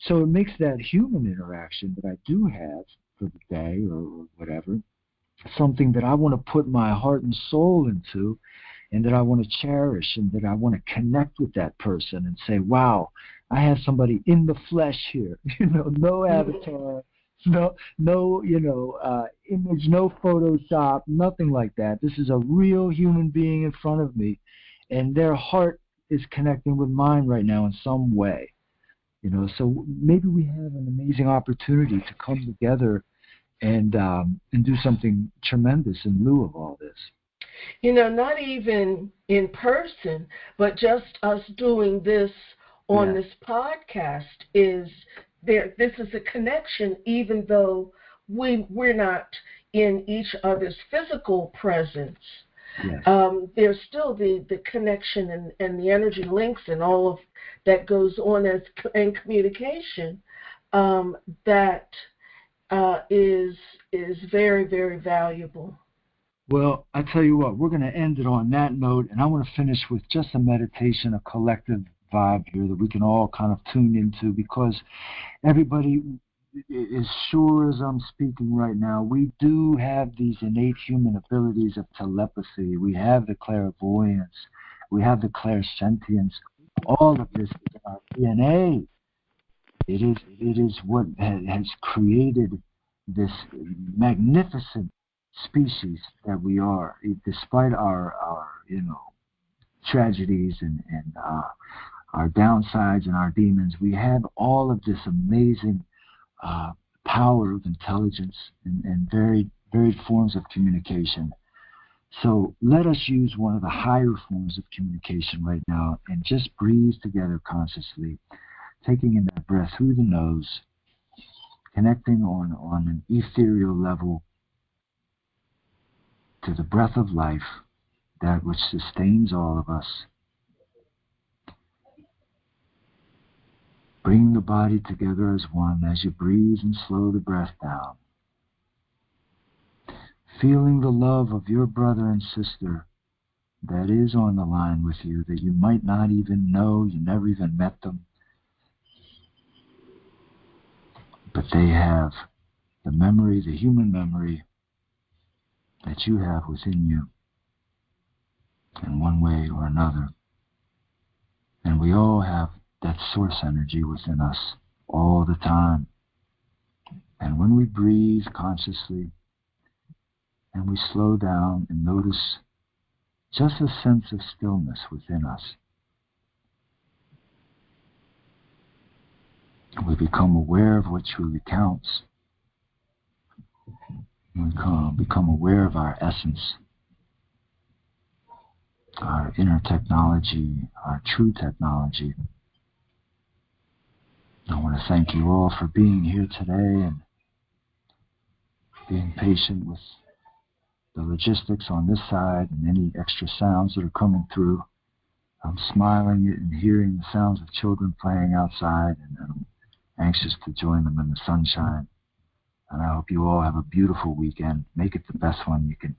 So it makes that human interaction that I do have for the day or whatever something that I want to put my heart and soul into, and that I want to cherish, and that I want to connect with that person and say, wow, I have somebody in the flesh here. No avatar, no image, no Photoshop, nothing like that. This is a real human being in front of me, and their heart is connecting with mine right now in some way. So maybe we have an amazing opportunity to come together and do something tremendous in lieu of all this. Not even in person, but just us doing this on this podcast is there. This is a connection, even though we're not in each other's physical presence. Yes. There's still the connection and the energy links and all of that goes on in communication that is very, very valuable. Well, I tell you what, we're going to end it on that note, and I want to finish with just a meditation, a collective vibe here that we can all kind of tune into, because everybody, as sure as I'm speaking right now, we do have these innate human abilities of telepathy. We have the clairvoyance. We have the clairsentience. All of this is in our DNA. It is what has created this magnificent species that we are, despite our tragedies and our downsides and our demons. We have all of this amazing power of intelligence and varied forms of communication. So let us use one of the higher forms of communication right now and just breathe together consciously, taking in that breath through the nose, connecting on an ethereal level to the breath of life, that which sustains all of us. Bring the body together as one as you breathe and slow the breath down. Feeling the love of your brother and sister that is on the line with you, that you might not even know, you never even met them, but they have the memory, the human memory that you have within you in one way or another. And we all have that source energy within us all the time. And when we breathe consciously and we slow down and notice just a sense of stillness within us, we become aware of what truly counts. We become aware of our essence, our inner technology, our true technology. I want to thank you all for being here today and being patient with the logistics on this side and any extra sounds that are coming through. I'm smiling and hearing the sounds of children playing outside, and I'm anxious to join them in the sunshine. And I hope you all have a beautiful weekend. Make it the best one you can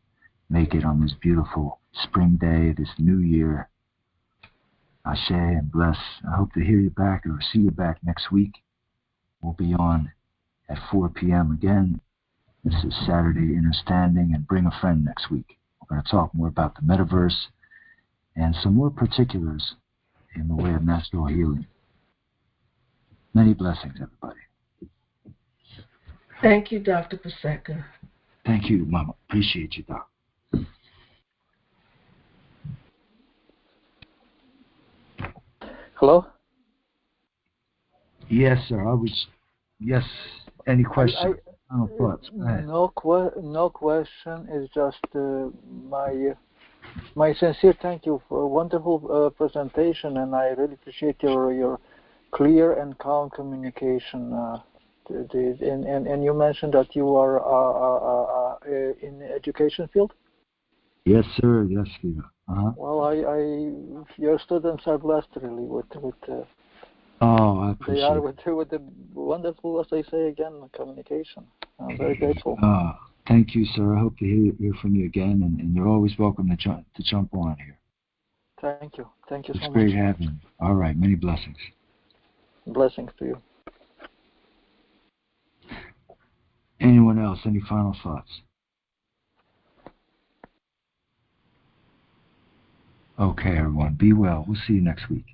make it on this beautiful spring day, this new year. Ashe and bless. I hope to hear you back or see you back next week. We'll be on at 4 p.m. again. This is Saturday Innerstanding, and bring a friend next week. We're going to talk more about the metaverse and some more particulars in the way of natural healing. Many blessings, everybody. Thank you, Dr. Biseca. Thank you, Mama. Appreciate you, Doc. Hello? Yes, sir. Yes. Any questions? Thoughts? No question. It's just my sincere thank you for a wonderful presentation, and I really appreciate your clear and calm communication. And you mentioned that you are in the education field? Yes, sir. Yes, Steve. Well, your students are blessed really with I appreciate they are with the wonderful, as I say again, communication. I'm very grateful. Thank you, sir. I hope to hear from you again, and you're always welcome to jump on here. Thank you. Thank you so much. It's great having you. All right. Many blessings. Blessings to you. Anyone else? Any final thoughts? Okay, everyone. Be well. We'll see you next week.